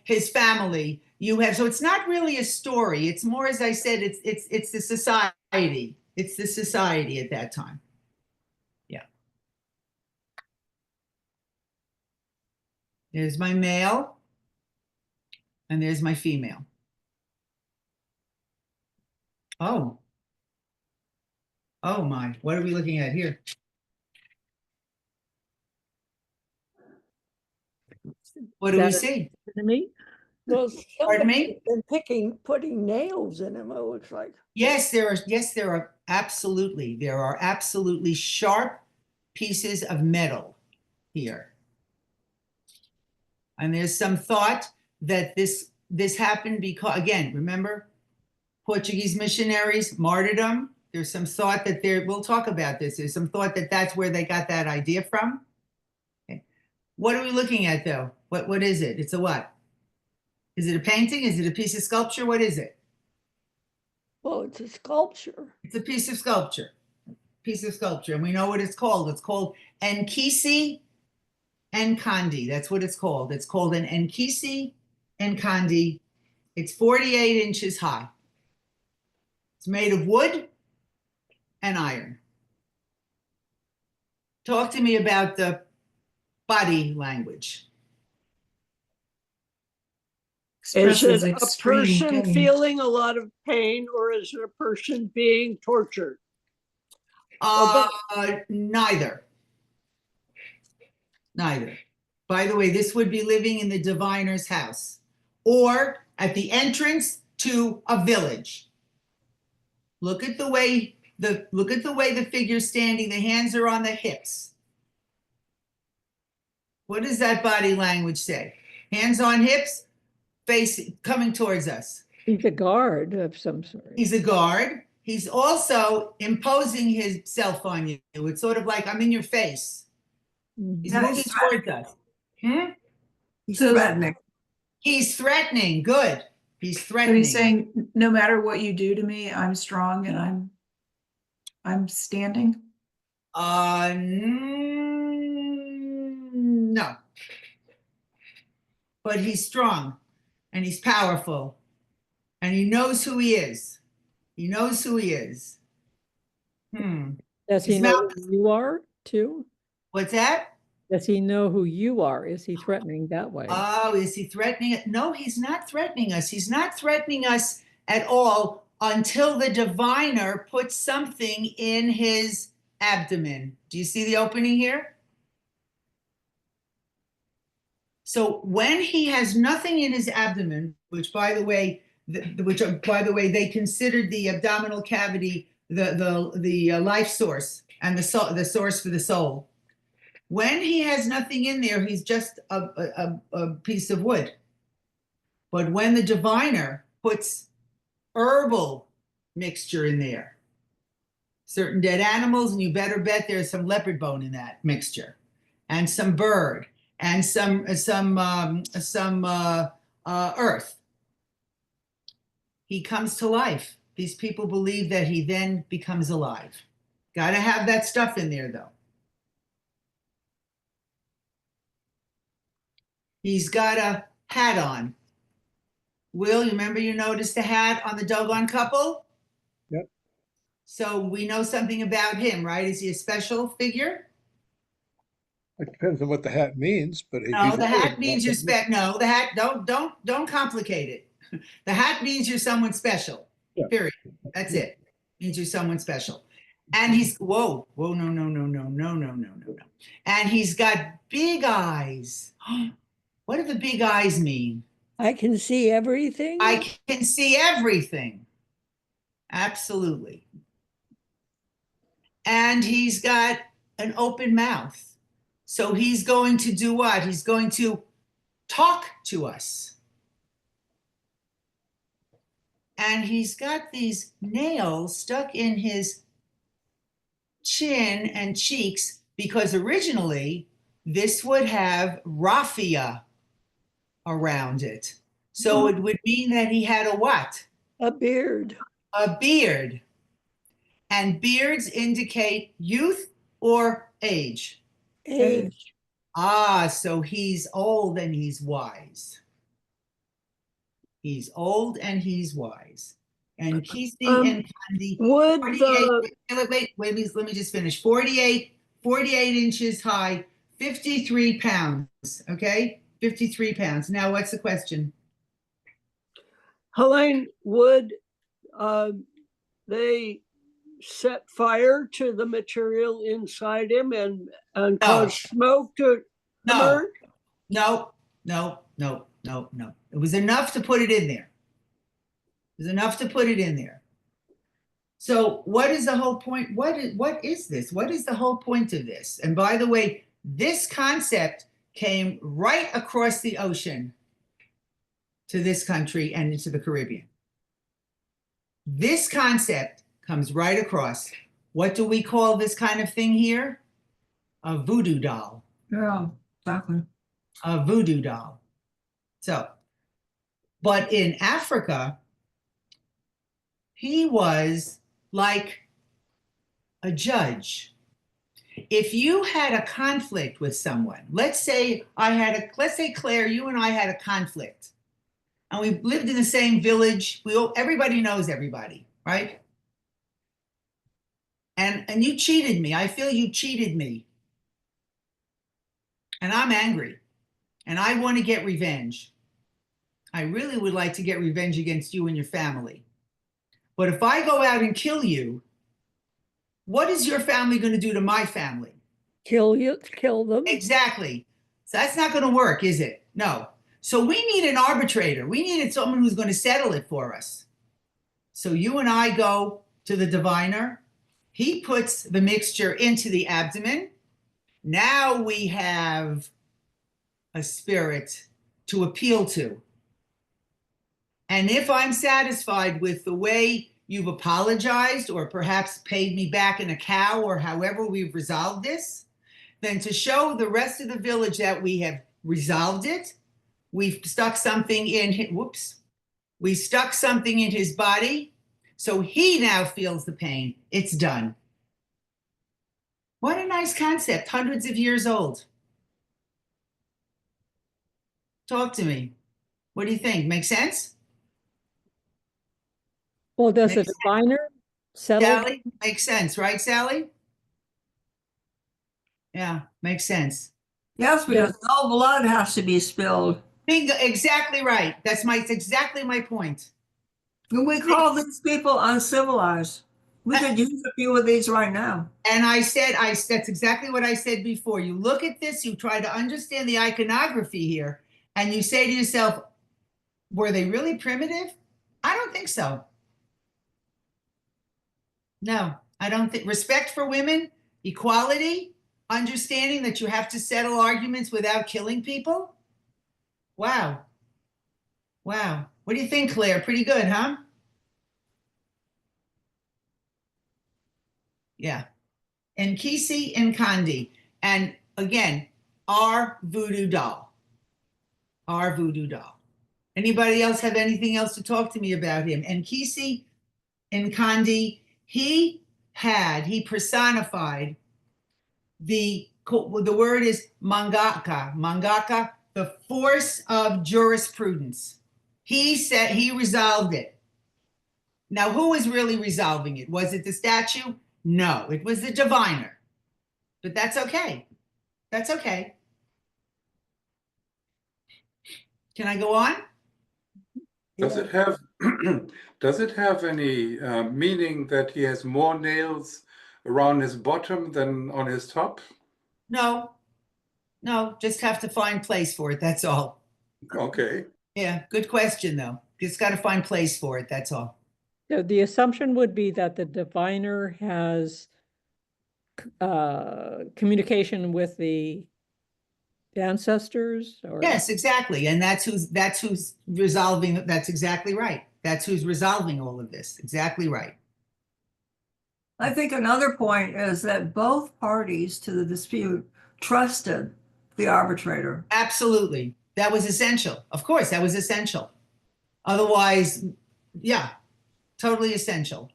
his family. You have, so it's not really a story. It's more, as I said, it's the society. It's the society at that time. Yeah. There's my male, and there's my female. Oh. Oh my, what are we looking at here? What do we That see? enemy? Well, Pardon me? somebody's been putting nails in him, it looks like. Yes, there are. Yes, there are. Absolutely. There are absolutely sharp pieces of metal here. And there's some thought that this happened because, again, remember, Portuguese missionaries, martyrdom. There's some thought that we'll talk about this. There's some thought that that's where they got that idea from. Okay. What are we looking at though? What is it? It's a what? Is it a painting? Is it a piece of sculpture? What is it? Well, it's a sculpture. It's a piece of sculpture. Piece of sculpture. And we know what it's called. It's called Enkisi Nkandi. That's what it's called. It's called an Enkisi Nkandi. It's 48 inches high. It's made of wood and iron. Talk to me about the body language. Is Expresses it a extreme person pain. feeling a lot of pain, or is it a person being tortured? Neither. Neither. By the way, this would be living in the diviner's house or at the entrance to a village. Look at the way the figure's standing. The hands are on the hips. What does that body language say? Hands on hips, face coming towards us. He's a guard of some sort. He's a guard. He's also imposing himself on you. It's sort of like I'm in your face. He's Yeah, moving he's towards us. He's So- threatening. He's threatening. Good. He's So threatening. he's saying, no matter what you do to me, I'm strong and I'm standing. No. But he's strong and he's powerful and he knows who he is. He knows who he is. Does he His know mouth- who you are too? What's that? Does he know who you are? Is he threatening that way? Oh, is he threatening it? No, he's not threatening us. He's not threatening us at all until the diviner puts something in his abdomen. Do you see the opening here? So when he has nothing in his abdomen, which by the way, they considered the abdominal cavity the life source and the source for the soul. When he has nothing in there, he's just a piece of wood. But when the diviner puts herbal mixture in there, certain dead animals, and you better bet there's some leopard bone in that mixture, and some bird, and some earth, he comes to life. These people believe that he then becomes alive. Got to have that stuff in there, though. He's got a hat on. Will, you remember you noticed the hat on the Dogon couple? Yep. So we know something about him, right? Is he a special figure? It depends on what the hat means, but if No, he's the hat means you're special. no, the hat, don't complicate it. The hat means you're someone special. Yeah. Period. That's it. Means you're someone special. And he's no. And he's got big eyes. What do the big eyes mean? I can see everything. I can see everything. Absolutely. And he's got an open mouth. So he's going to do what? He's going to talk to us. And he's got these nails stuck in his chin and cheeks because originally this would have raffia around it. So it would mean that he had a what? A beard. A beard. And beards indicate youth or age. Age. Ah, so he's old and he's wise. He's old and he's wise. And Kisi and Kandi. Would 48, wait, let me just finish. 48 inches high, 53 pounds. Okay, 53 pounds. Now, what's the question? Helane, would they set fire to the material inside him and cause smoke to No. emerge? No, No, no, no, no. It was enough to put it in there. It was enough to put it in there. So what is the whole point? What is this? What is the whole point of this? And by the way, this concept came right across the ocean to this country and into the Caribbean. This concept comes right across. What do we call this kind of thing here? A voodoo doll. Yeah, exactly. A voodoo doll. So, but in Africa, he was like a judge. If you had a conflict with someone, let's say Claire, you and I had a conflict, and we lived in the same village. Everybody knows everybody, right? And you cheated me. I feel you cheated me. And I'm angry. And I want to get revenge. I really would like to get revenge against you and your family. But if I go out and kill you, what is your family going to do to my family? Kill you, kill them. Exactly. So that's not going to work, is it? No. So we need an arbitrator. We needed someone who's going to settle it for us. So you and I go to the diviner. He puts the mixture into the abdomen. Now we have a spirit to appeal to. And if I'm satisfied with the way you've apologized or perhaps paid me back in a cow or however we've resolved this, then to show the rest of the village that we have resolved it, we've stuck something in, we stuck something in his body, so he now feels the pain. It's done. What a nice concept, hundreds of years old. Talk to me. What do you think? Make sense? Well, does the Makes sense. diviner settle? Sally, makes sense, right, Sally? Yeah, makes sense. Yes, because no blood has to be spilled. Bingo, exactly right. That's exactly my point. And we call these people uncivilized. We could use a few of these right now. And that's exactly what I said before. You look at this, you try to understand the iconography here, and you say to yourself, were they really primitive? I don't think so. No, I don't think. Respect for women, equality, understanding that you have to settle arguments without killing people. Wow. Wow. What do you think, Claire? Pretty good, huh? Yeah. And Kisi and Kandi. And again, our voodoo doll. Our voodoo doll. Anybody else have anything else to talk to me about him? And Kisi and Kandi, he personified the word is mangaka, the force of jurisprudence. He said he resolved it. Now, who was really resolving it? Was it the statue? No, it was the diviner. But that's okay. That's okay. Can I go on? Does it have does it have any meaning that he has more nails around his bottom than on his top? No, just have to find place for it. That's all. Okay. Yeah, good question though. Just got to find place for it. That's all. So the assumption would be that the diviner has communication with the ancestors, or Yes, exactly. And that's who's resolving. That's exactly right. That's who's resolving all of this. Exactly right. I think another point is that both parties to the dispute trusted the arbitrator. Absolutely. That was essential. Of course, that was essential. Otherwise, yeah, totally essential.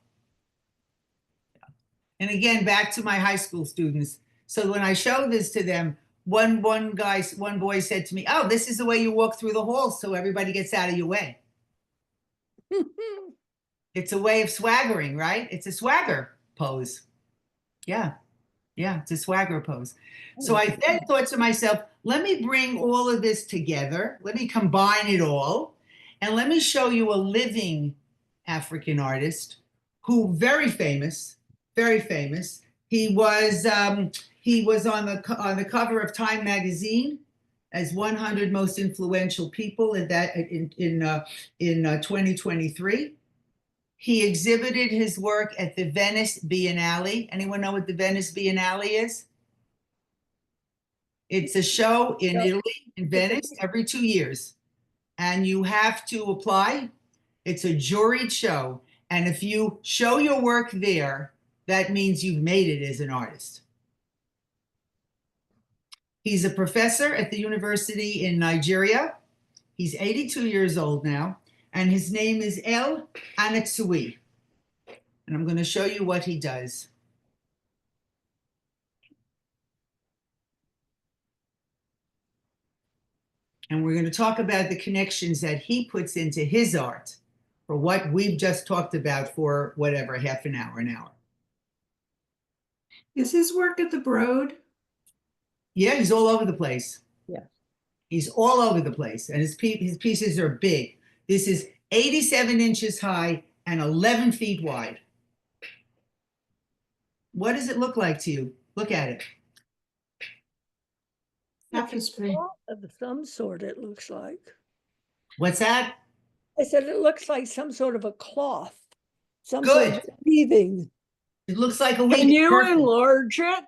And again, back to my high school students. So when I showed this to them, one boy said to me, "Oh, this is the way you walk through the halls so everybody gets out of your way." It's a way of swaggering, right? It's a swagger pose. Yeah, it's a swagger pose. So I then thought to myself, let me bring all of this together. Let me combine it all. And let me show you a living African artist who very famous. He was on the cover of Time magazine. as 100 most influential people in 2023. He exhibited his work at the Venice Biennale. Anyone know what the Venice Biennale is? It's a show in Italy, in Venice, every 2 years. And you have to apply. It's a juried show. And if you show your work there, that means you've made it as an artist. He's a professor at the university in Nigeria. He's 82 years old now, and his name is El Anatsui. And I'm going to show you what he does. And we're going to talk about the connections that he puts into his art for what we've just talked about for whatever, half an hour, an hour. Is his work at the Broad? Yeah, he's all over the place. Yeah. He's all over the place. And his pieces are big. This is 87 inches high and 11 feet wide. What does it look like to you? Look at it. Tapestry. Of some sort, it looks like. What's that? I said it looks like some sort of a cloth. Some Good. sort of weaving. It looks like a Can wig. you Perfect. enlarge it?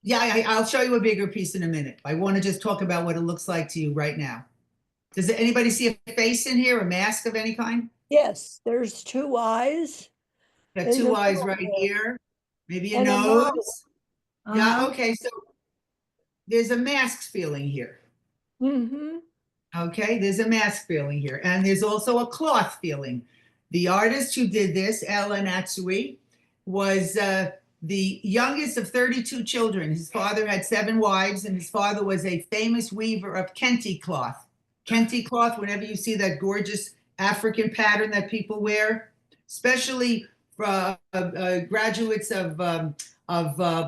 Yeah, I'll show you a bigger piece in a minute. I want to just talk about what it looks like to you right now. Does anybody see a face in here, a mask of any kind? Yes, there's two eyes. Got There's two a eyes forehead. right here, maybe a And a nose. mouth. Yeah, okay, so there's a mask feeling here. Mm-hmm. Okay, there's a mask feeling here. And there's also a cloth feeling. The artist who did this, El Anatsui, was the youngest of 32 children. His father had 7 wives, and his father was a famous weaver of kente cloth. Kente cloth, whenever you see that gorgeous African pattern that people wear, especially graduates of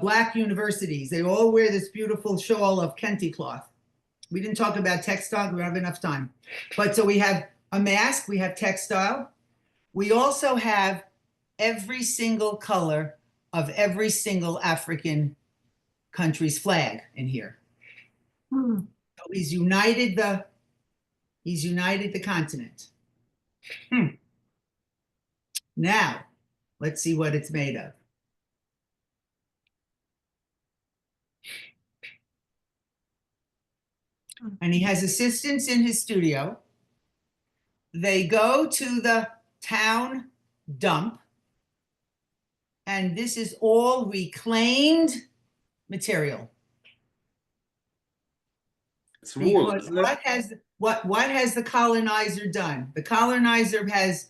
Black universities, they all wear this beautiful shawl of kente cloth. We didn't talk about textile, we don't have enough time. But so we have a mask, we have textile. We also have every single color of every single African country's flag in here. So he's united the continent. Now, let's see what it's made of. And he has assistants in his studio. They go to the town dump, and this is all reclaimed material. It's wool, Because isn't it? what has the colonizer done? The colonizer has,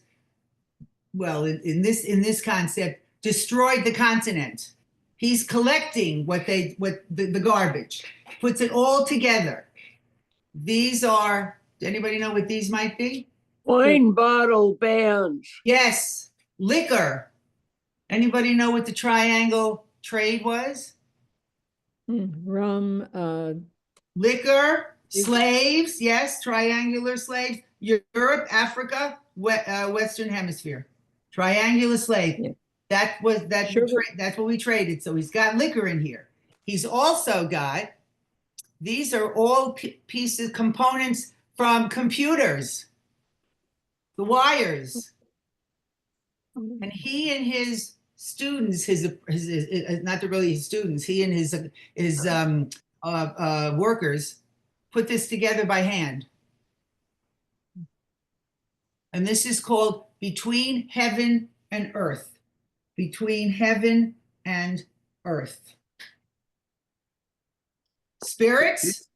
well, in this concept, destroyed the continent. He's collecting the garbage, puts it all together. These are, does anybody know what these might be? Wine bottle bands. Yes, liquor. Anybody know what the triangle trade was? Rum, Liquor, slaves, yes, triangular slaves. Europe, Africa, Western Hemisphere. Triangular slave. Yeah. That's what we traded. So he's got liquor in here. He's also got, these are all pieces, components from computers, the wires. And he and his students, not really his students, he and his workers put this together by hand. And this is called Between Heaven and Earth. Between Heaven and Earth. Spirits,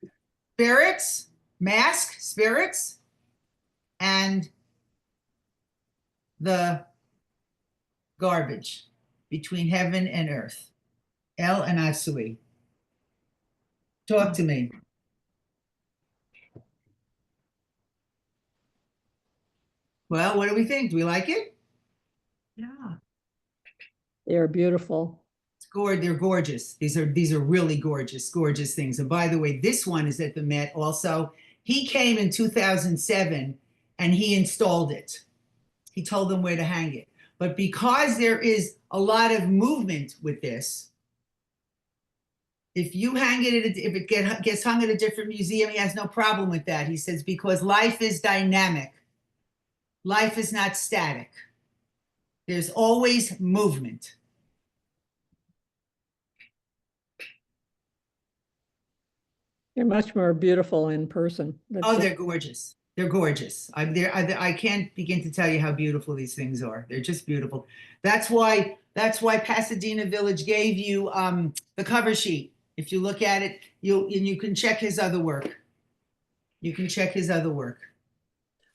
mask, spirits, and the garbage. Between Heaven and Earth. El Anatsui. Talk to me. Well, what do we think? Do we like it? Yeah. they're beautiful. They're gorgeous. These are really gorgeous things. And by the way, this one is at the Met also. He came in 2007 and he installed it. He told them where to hang it. But because there is a lot of movement with this, if you hang it, if it gets hung at a different museum, he has no problem with that. He says, because life is dynamic. Life is not static. There's always movement. They're much more beautiful in person. Oh, they're gorgeous. They're gorgeous. I can't begin to tell you how beautiful these things are. They're just beautiful. That's why Pasadena Village gave you the cover sheet. If you look at it, you can check his other work. You can check his other work.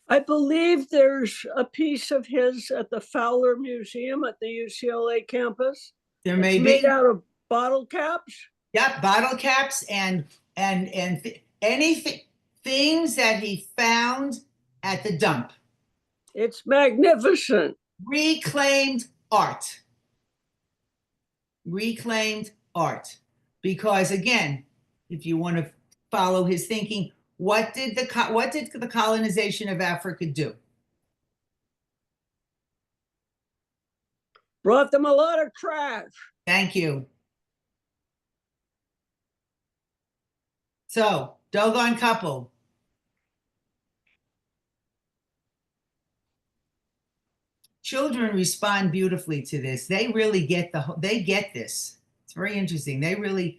I believe there's a piece of his at the Fowler Museum at the UCLA campus. There may It's be. made out of bottle caps. Yep, bottle caps and anything, things that he found at the dump. It's magnificent. Reclaimed art. Reclaimed art. Because again, if you want to follow his thinking, what did the colonization of Africa do? Brought them a lot of trash. Thank you. So, doggone couple. Children respond beautifully to this. They really get they get this. It's very interesting. They really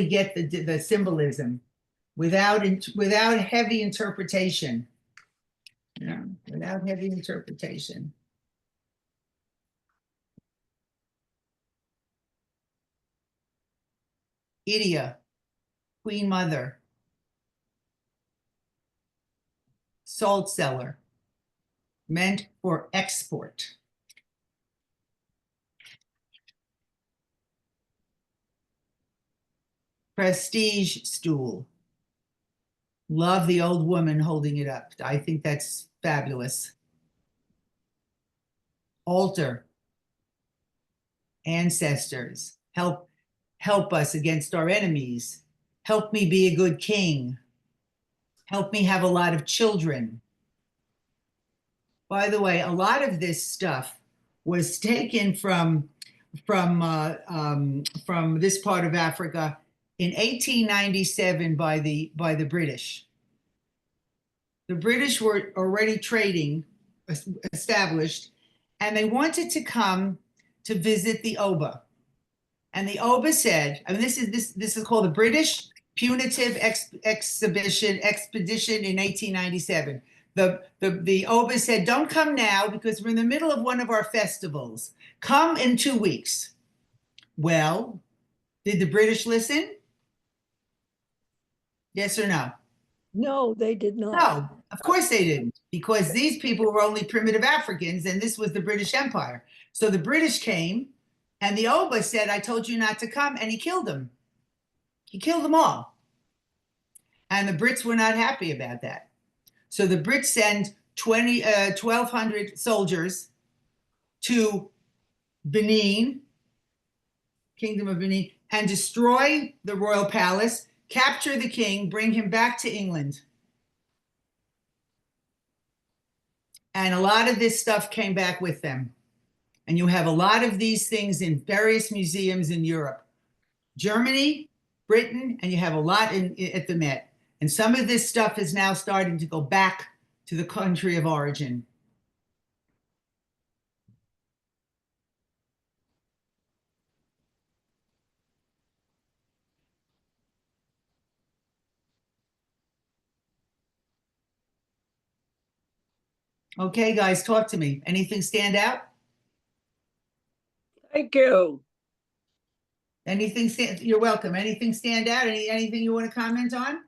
get the symbolism without heavy interpretation. Yeah, without heavy interpretation. Idia, Queen Mother, salt cellar, meant for export. Prestige stool. Love the old woman holding it up. I think that's fabulous. Altar. Ancestors. Help us against our enemies. Help me be a good king. Help me have a lot of children. By the way, a lot of this stuff was taken from this part of Africa in 1897 by the British. The British were already trading, established, and they wanted to come to visit the Oba. And the Oba said, I mean, this is called the British Punitive Expedition in 1897. The Oba said, don't come now because we're in the middle of one of our festivals. Come in 2 weeks. Well, did the British listen? Yes or no? No, they did not. No, of course they didn't, because these people were only primitive Africans and this was the British Empire. So the British came and the Oba said, I told you not to come, and he killed them. He killed them all. And the Brits were not happy about that. So the Brits send 1,200 soldiers to Benin, Kingdom of Benin, and destroy the royal palace, capture the king, bring him back to England. And a lot of this stuff came back with them. And you have a lot of these things in various museums in Europe. Germany, Britain, and you have a lot at the Met. And some of this stuff is now starting to go back to the country of origin. Okay, guys, talk to me. Anything stand out? Thank you. You're welcome. Anything stand out? Anything you want to comment on?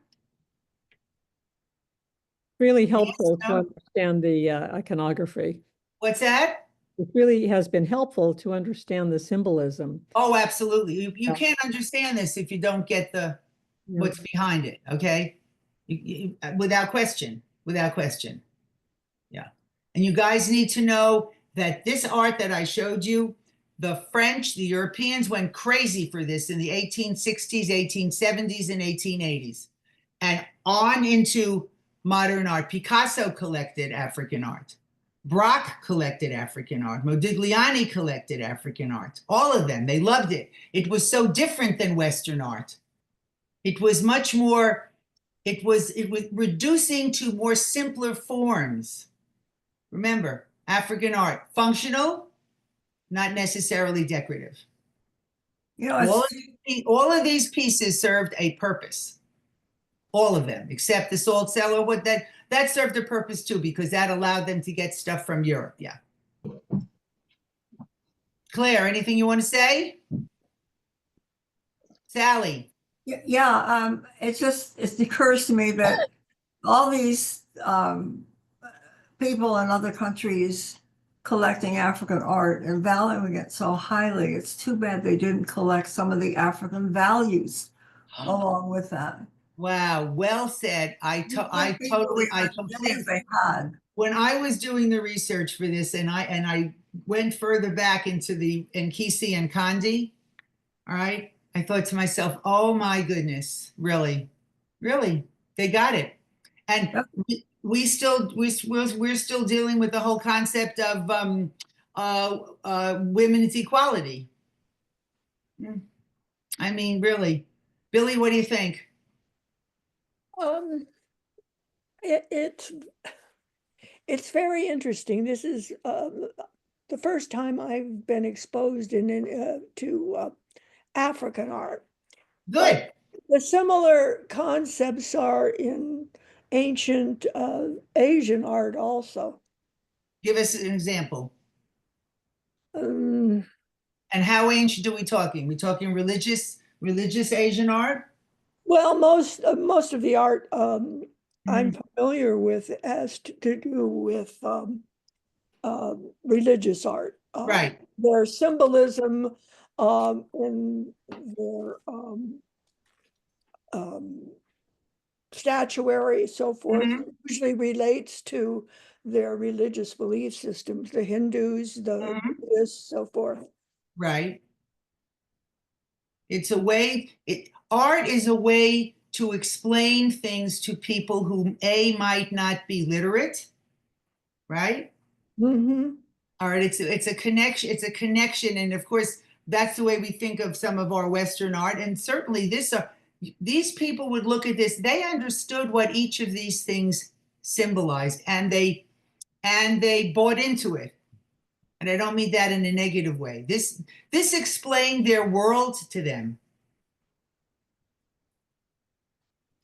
Really helpful Yes, to no? understand the iconography. What's that? It really has been helpful to understand the symbolism. Oh, absolutely. You Yeah. can't understand this if you don't get Yeah. what's behind it, okay? Without question, yeah. And you guys need to know that this art that I showed you, the French, the Europeans went crazy for this in the 1860s, 1870s, and 1880s, and on into modern art. Picasso collected African art. Brock collected African art. Modigliani collected African art. All of them, they loved it. It was so different than Western art. It was much more, it was reducing to more simpler forms. Remember, African art, functional, not necessarily decorative. You know, All of these pieces served a purpose. All of them, except the salt cellar. What that served a purpose too, because that allowed them to get stuff from Europe. Yeah. Claire, anything you want to say? Sally. yeah, it occurs to me that all these people in other countries collecting African art and valuing it so highly, it's too bad they didn't collect some of the African values along with that. Wow, well said. I completely. They had. When I was doing the research for this, and I went further back into the Nkisi and Kandi, all right, I thought to myself, oh my goodness, really, they got it. And we're still dealing with the whole concept of women's equality. I mean, really. Billy, what do you think? It's very interesting. This is the first time I've been exposed to African art. Good. The similar concepts are in ancient Asian art also. Give us an example. Um, And how ancient are we talking? We talking religious Asian art? Well, most of the art I'm familiar with has to do with religious art. Right. Their symbolism in their statuary, so forth, usually relates to their religious belief systems, the Hindus, the Buddhists, so forth. Right. It's a way, art is a way to explain things to people who might not be literate, right? Mm-hmm. All right, it's a connection, and of course that's the way we think of some of our Western art, and certainly these people would look at this, they understood what each of these things symbolized, and they bought into it. And I don't mean that in a negative way. This explained their world to them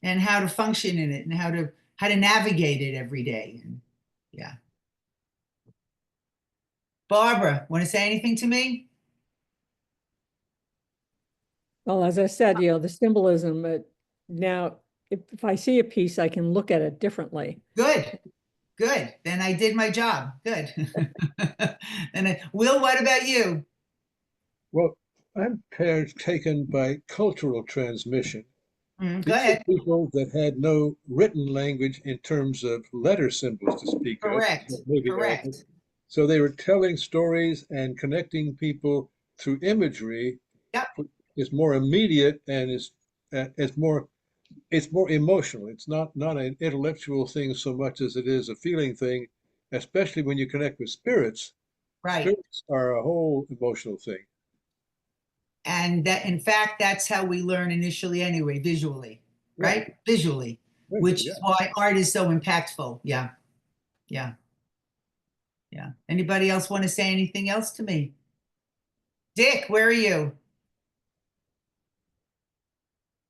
and how to function in it and how to navigate it every day. And yeah. Barbara, want to say anything to me? Well, as I said, the symbolism, but now if I see a piece, I can look at it differently. Good. Then I did my job. Good. And Will, what about you? Well, I'm taken by cultural transmission. Go These ahead. are people that had no written language in terms of letter symbols to speak Correct. of. Maybe Correct. So they were telling stories and connecting people through imagery. Yep. Is more immediate and it's more emotional. It's not an intellectual thing so much as it is a feeling thing, especially when you connect with spirits. Right. Spirits are a whole emotional thing. And that, in fact, that's how we learn initially anyway, visually, right? Visually, which is why art is so impactful. Yeah. Anybody else want to say anything else to me? Dick, where are you?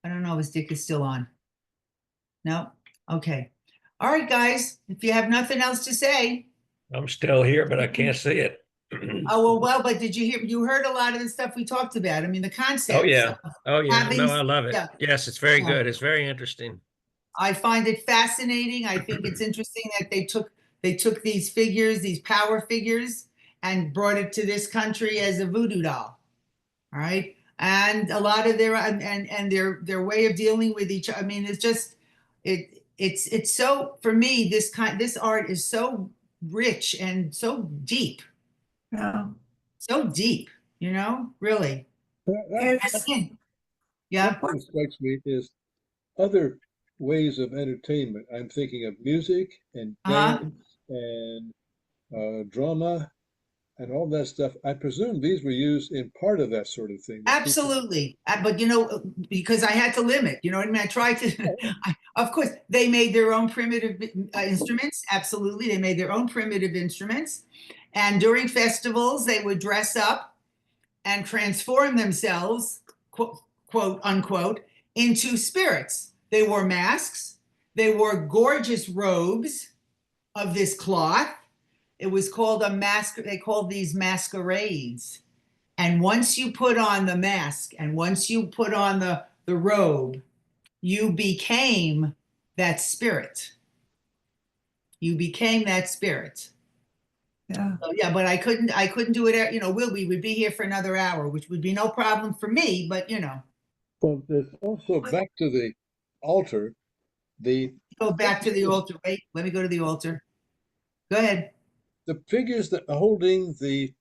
I don't know if Dick is still on. No? Okay. All right, guys, if you have nothing else to say. I'm still here, but I can't see it. Well, but did you heard a lot of the stuff we talked about? I mean, the concept. Oh yeah. No, I love it. Yeah. Yes, it's very good. It's very interesting. I find it fascinating. I think it's interesting that they took these figures, these power figures, and brought it to this country as a voodoo doll. All right. And a lot of their and their way of dealing with each other. I mean, it's just it's so, for me, this art is so rich and so deep. Yeah. So deep, really. Yeah. What strikes me is other ways of entertainment. I'm thinking of music and dance and drama, and all that stuff. I presume these were used in part of that sort of thing. Absolutely. But because I had to limit, you know what I mean? I tried to, of course, they made their own primitive instruments. Absolutely. They made their own primitive instruments. And during festivals, they would dress up and transform themselves, quote unquote, into spirits. They wore masks. They wore gorgeous robes of this cloth. It was called a mask. They called these masquerades. And once you put on the mask and once you put on the robe, you became that spirit. You became that spirit. Yeah. So, yeah, but I couldn't do it. We would be here for another hour, which would be no problem for me, but Well, there's also back to the altar, go back to the altar. Wait, let me go to the altar. Go ahead. the figures that are holding the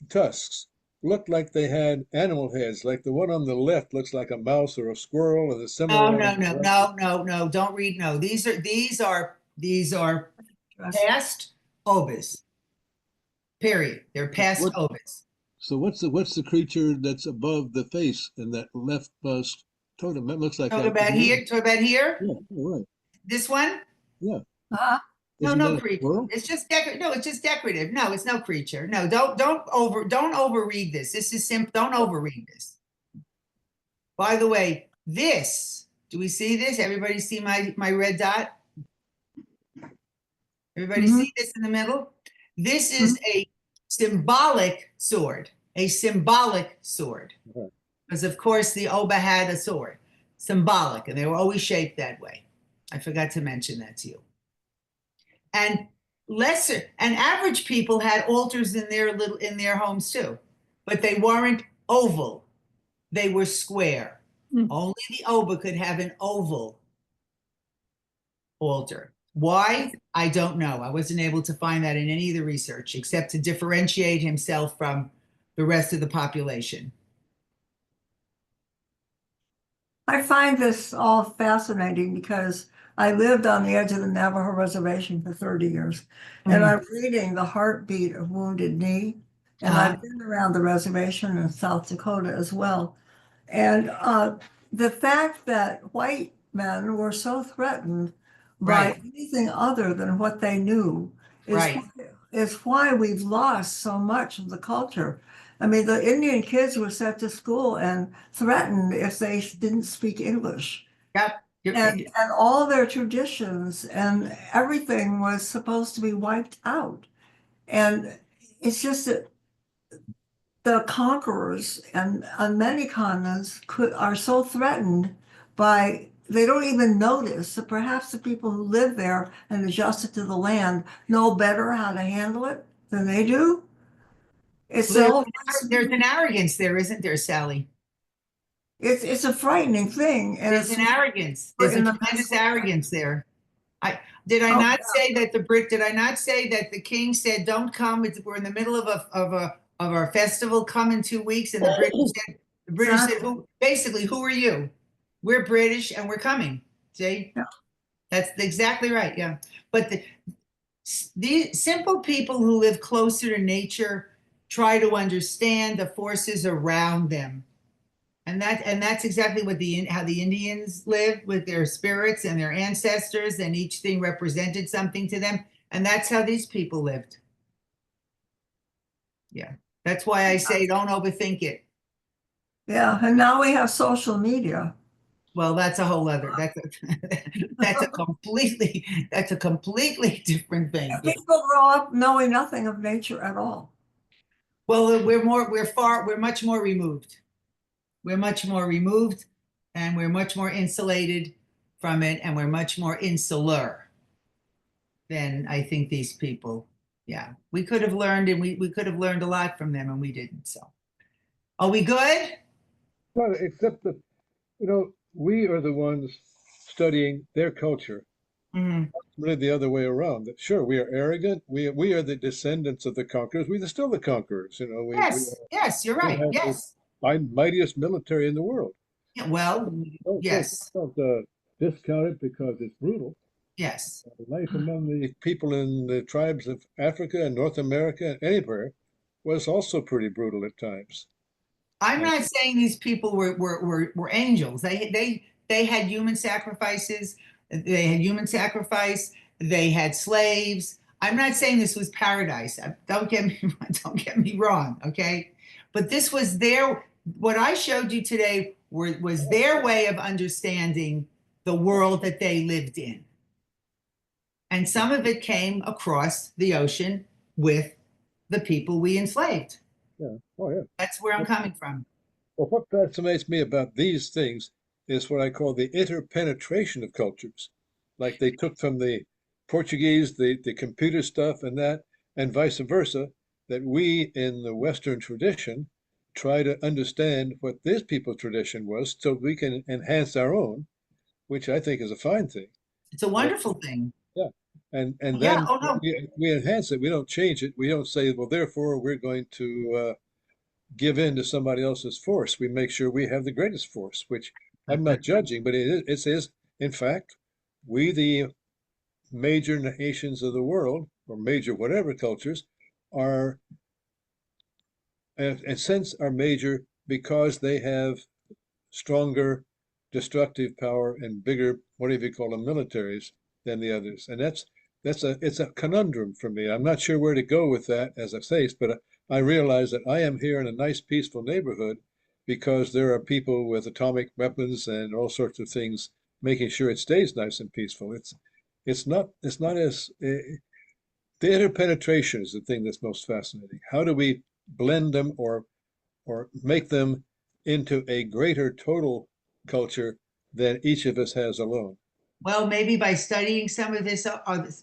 tusks look like they had animal heads, like the one on the left looks like a mouse or a squirrel, and the similar No, one no, on the no, right. no, no, no. Don't read. No, these are past obas. Period. They're past What, obas. so what's the creature that's above the face in that left bust totem? That looks like Talk that. about here. Talk about here. Yeah, right. This one. Yeah. Uh, No, Isn't no that a creature. squirrel? It's just decorative. No, it's just decorative. No, it's no creature. No, don't overread this. This is simple. Don't overread this. By the way, do we see this? Everybody see my red dot? Everybody see this in the middle? This is a symbolic sword. A symbolic sword. Because of course the Oba had a sword. Symbolic, and they were always shaped that way. I forgot to mention that to you. And average people had altars in their homes too, but they weren't oval. They were square. Only the Oba could have an oval altar. Why? I don't know. I wasn't able to find that in any of the research except to differentiate himself from the rest of the population. I find this all fascinating because I lived on the edge of the Navajo Reservation for 30 years. And I'm reading The Heartbeat of Wounded Knee. And I've been around the reservation in South Dakota as well. And the fact that white men were so threatened by anything other than what they knew is why we've lost so much of the culture. I mean, the Indian kids were sent to school and threatened if they didn't speak English. Yep. And all their traditions and everything was supposed to be wiped out. And it's just that the conquerors and on many continents are so threatened by, they don't even notice that perhaps the people who live there and adjusted to the land know better how to handle it than they do. It's there's an arrogance there, isn't there, Sally? It's a frightening thing. And there's an arrogance. There's a tremendous arrogance there. Did I not say that the king said, "Don't come. We're in the middle of our festival. Come in 2 weeks." And the British said, "Who are you? We're British and we're coming." See, that's exactly right. Yeah, but the simple people who live closer to nature try to understand the forces around them. And that's exactly what how the Indians lived with their spirits and their ancestors, and each thing represented something to them. And that's how these people lived. Yeah. That's why I say don't overthink it. Yeah, and now we have social media. Well, that's a whole other, that's a completely different thing. People grow up knowing nothing of nature at all. Well, we're much more removed. We're much more removed, and we're much more insulated from it, and we're much more insular than I think these people. Yeah, we could have learned, and we could have learned a lot from them, and we didn't. So, are we good? Well, except that, we are the ones studying their culture. Really the other way around. That sure, we are arrogant. We are the descendants of the conquerors. We're still the conquerors. Yes, you're right. Yes. Mightiest military in the world. Yeah, well, yes. Don't discount it because it's brutal. Yes. Life among the people in the tribes of Africa and North America and anywhere was also pretty brutal at times. I'm not saying these people were angels. They had human sacrifices. They had human sacrifice. They had slaves. I'm not saying this was paradise. Don't get me wrong, okay? But this was what I showed you today was their way of understanding the world that they lived in. And some of it came across the ocean with the people we enslaved. Yeah. Oh, yeah. That's where I'm coming from. Well, what fascinates me about these things is what I call the interpenetration of cultures. Like they took from the Portuguese, the computer stuff and that, and vice versa, that we in the Western tradition try to understand what this people's tradition was so we can enhance our own, which I think is a fine thing. It's a wonderful thing. Yeah. And Yeah, then oh no. we enhance it. We don't change it. We don't say, well, therefore we're going to give in to somebody else's force. We make sure we have the greatest force, which I'm not judging, but it is, in fact, we, the major nations of the world, or major whatever cultures, are, in a sense, are major because they have stronger destructive power and bigger, whatever you call them, militaries than the others. And it's a conundrum for me. I'm not sure where to go with that as a face, but I realize that I am here in a nice, peaceful neighborhood because there are people with atomic weapons and all sorts of things making sure it stays nice and peaceful. It's not as the interpenetration is the thing that's most fascinating. How do we blend them or make them into a greater total culture than each of us has alone? Well, maybe by studying some of this,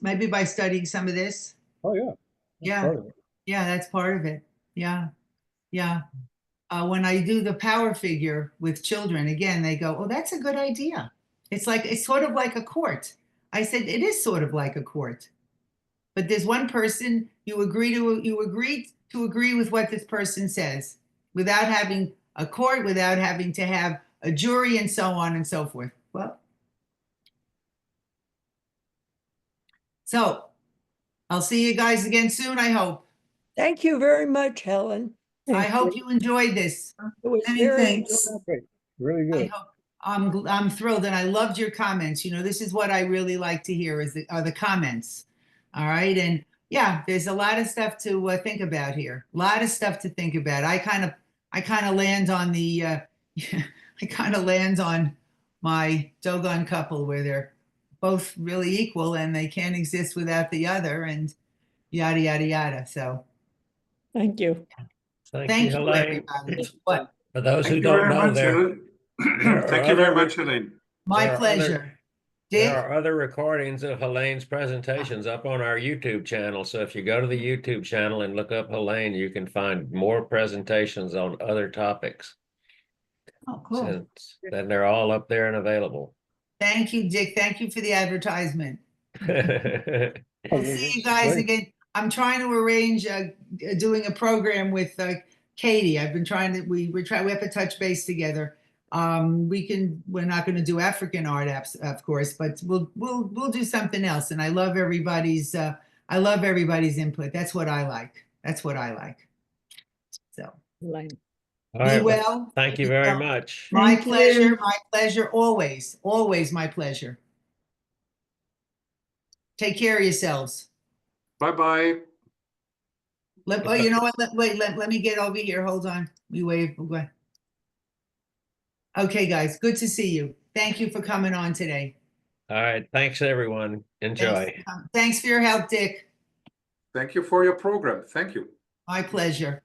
maybe by studying some of this. Oh, yeah. Yeah. Part of it. Yeah, that's part of it. Yeah. Yeah. When I do the power figure with children, again, they go, oh, that's a good idea. It's sort of like a court. I said, it is sort of like a court. But there's one person, you agree to agree with what this person says without having a court, without having to have a jury and so on and so forth. Well, so I'll see you guys again soon, I hope. Thank you very much, Helen. I hope you enjoyed this. It was Many very thanks. Great. Really I good. hope I'm thrilled, and I loved your comments. You know, this is what I really like to hear are the comments. All right, and yeah, there's a lot of stuff to think about here. A lot of stuff to think about. I kind of land on the I kind of land on my Dogon couple where they're both really equal and they can't exist without the other, and yada yada yada. So Thank you. thank you, Helane. everybody. What? For those who Thank you don't very know, much, Helen. there are Thank you very other much, Helene. My there are pleasure. There Dick? are other recordings of Helene's presentations up on our YouTube channel. So if you go to the YouTube channel and look up Helane, you can find more presentations on other topics. Oh, cool. Then they're all up there and available. Thank you, Dick. Thank you for the advertisement. We'll see you guys again. I'm trying to arrange doing a program with Katie. I've been trying to. We have to touch base together. We're not going to do African art apps, of course, but we'll do something else. And I love everybody's input. That's what I like. That's what I like. So Elaine. All right, be well. thank you very much. My Thank pleasure. you. My pleasure. Always, always my pleasure. Take care of yourselves. Bye-bye. Oh, you know what? Let me get over here. Hold on. You wave. Okay, guys. Good to see you. Thank you for coming on today. All right. Thanks, everyone. Enjoy. Thanks for your help, Dick. Thank you for your program. Thank you. My pleasure.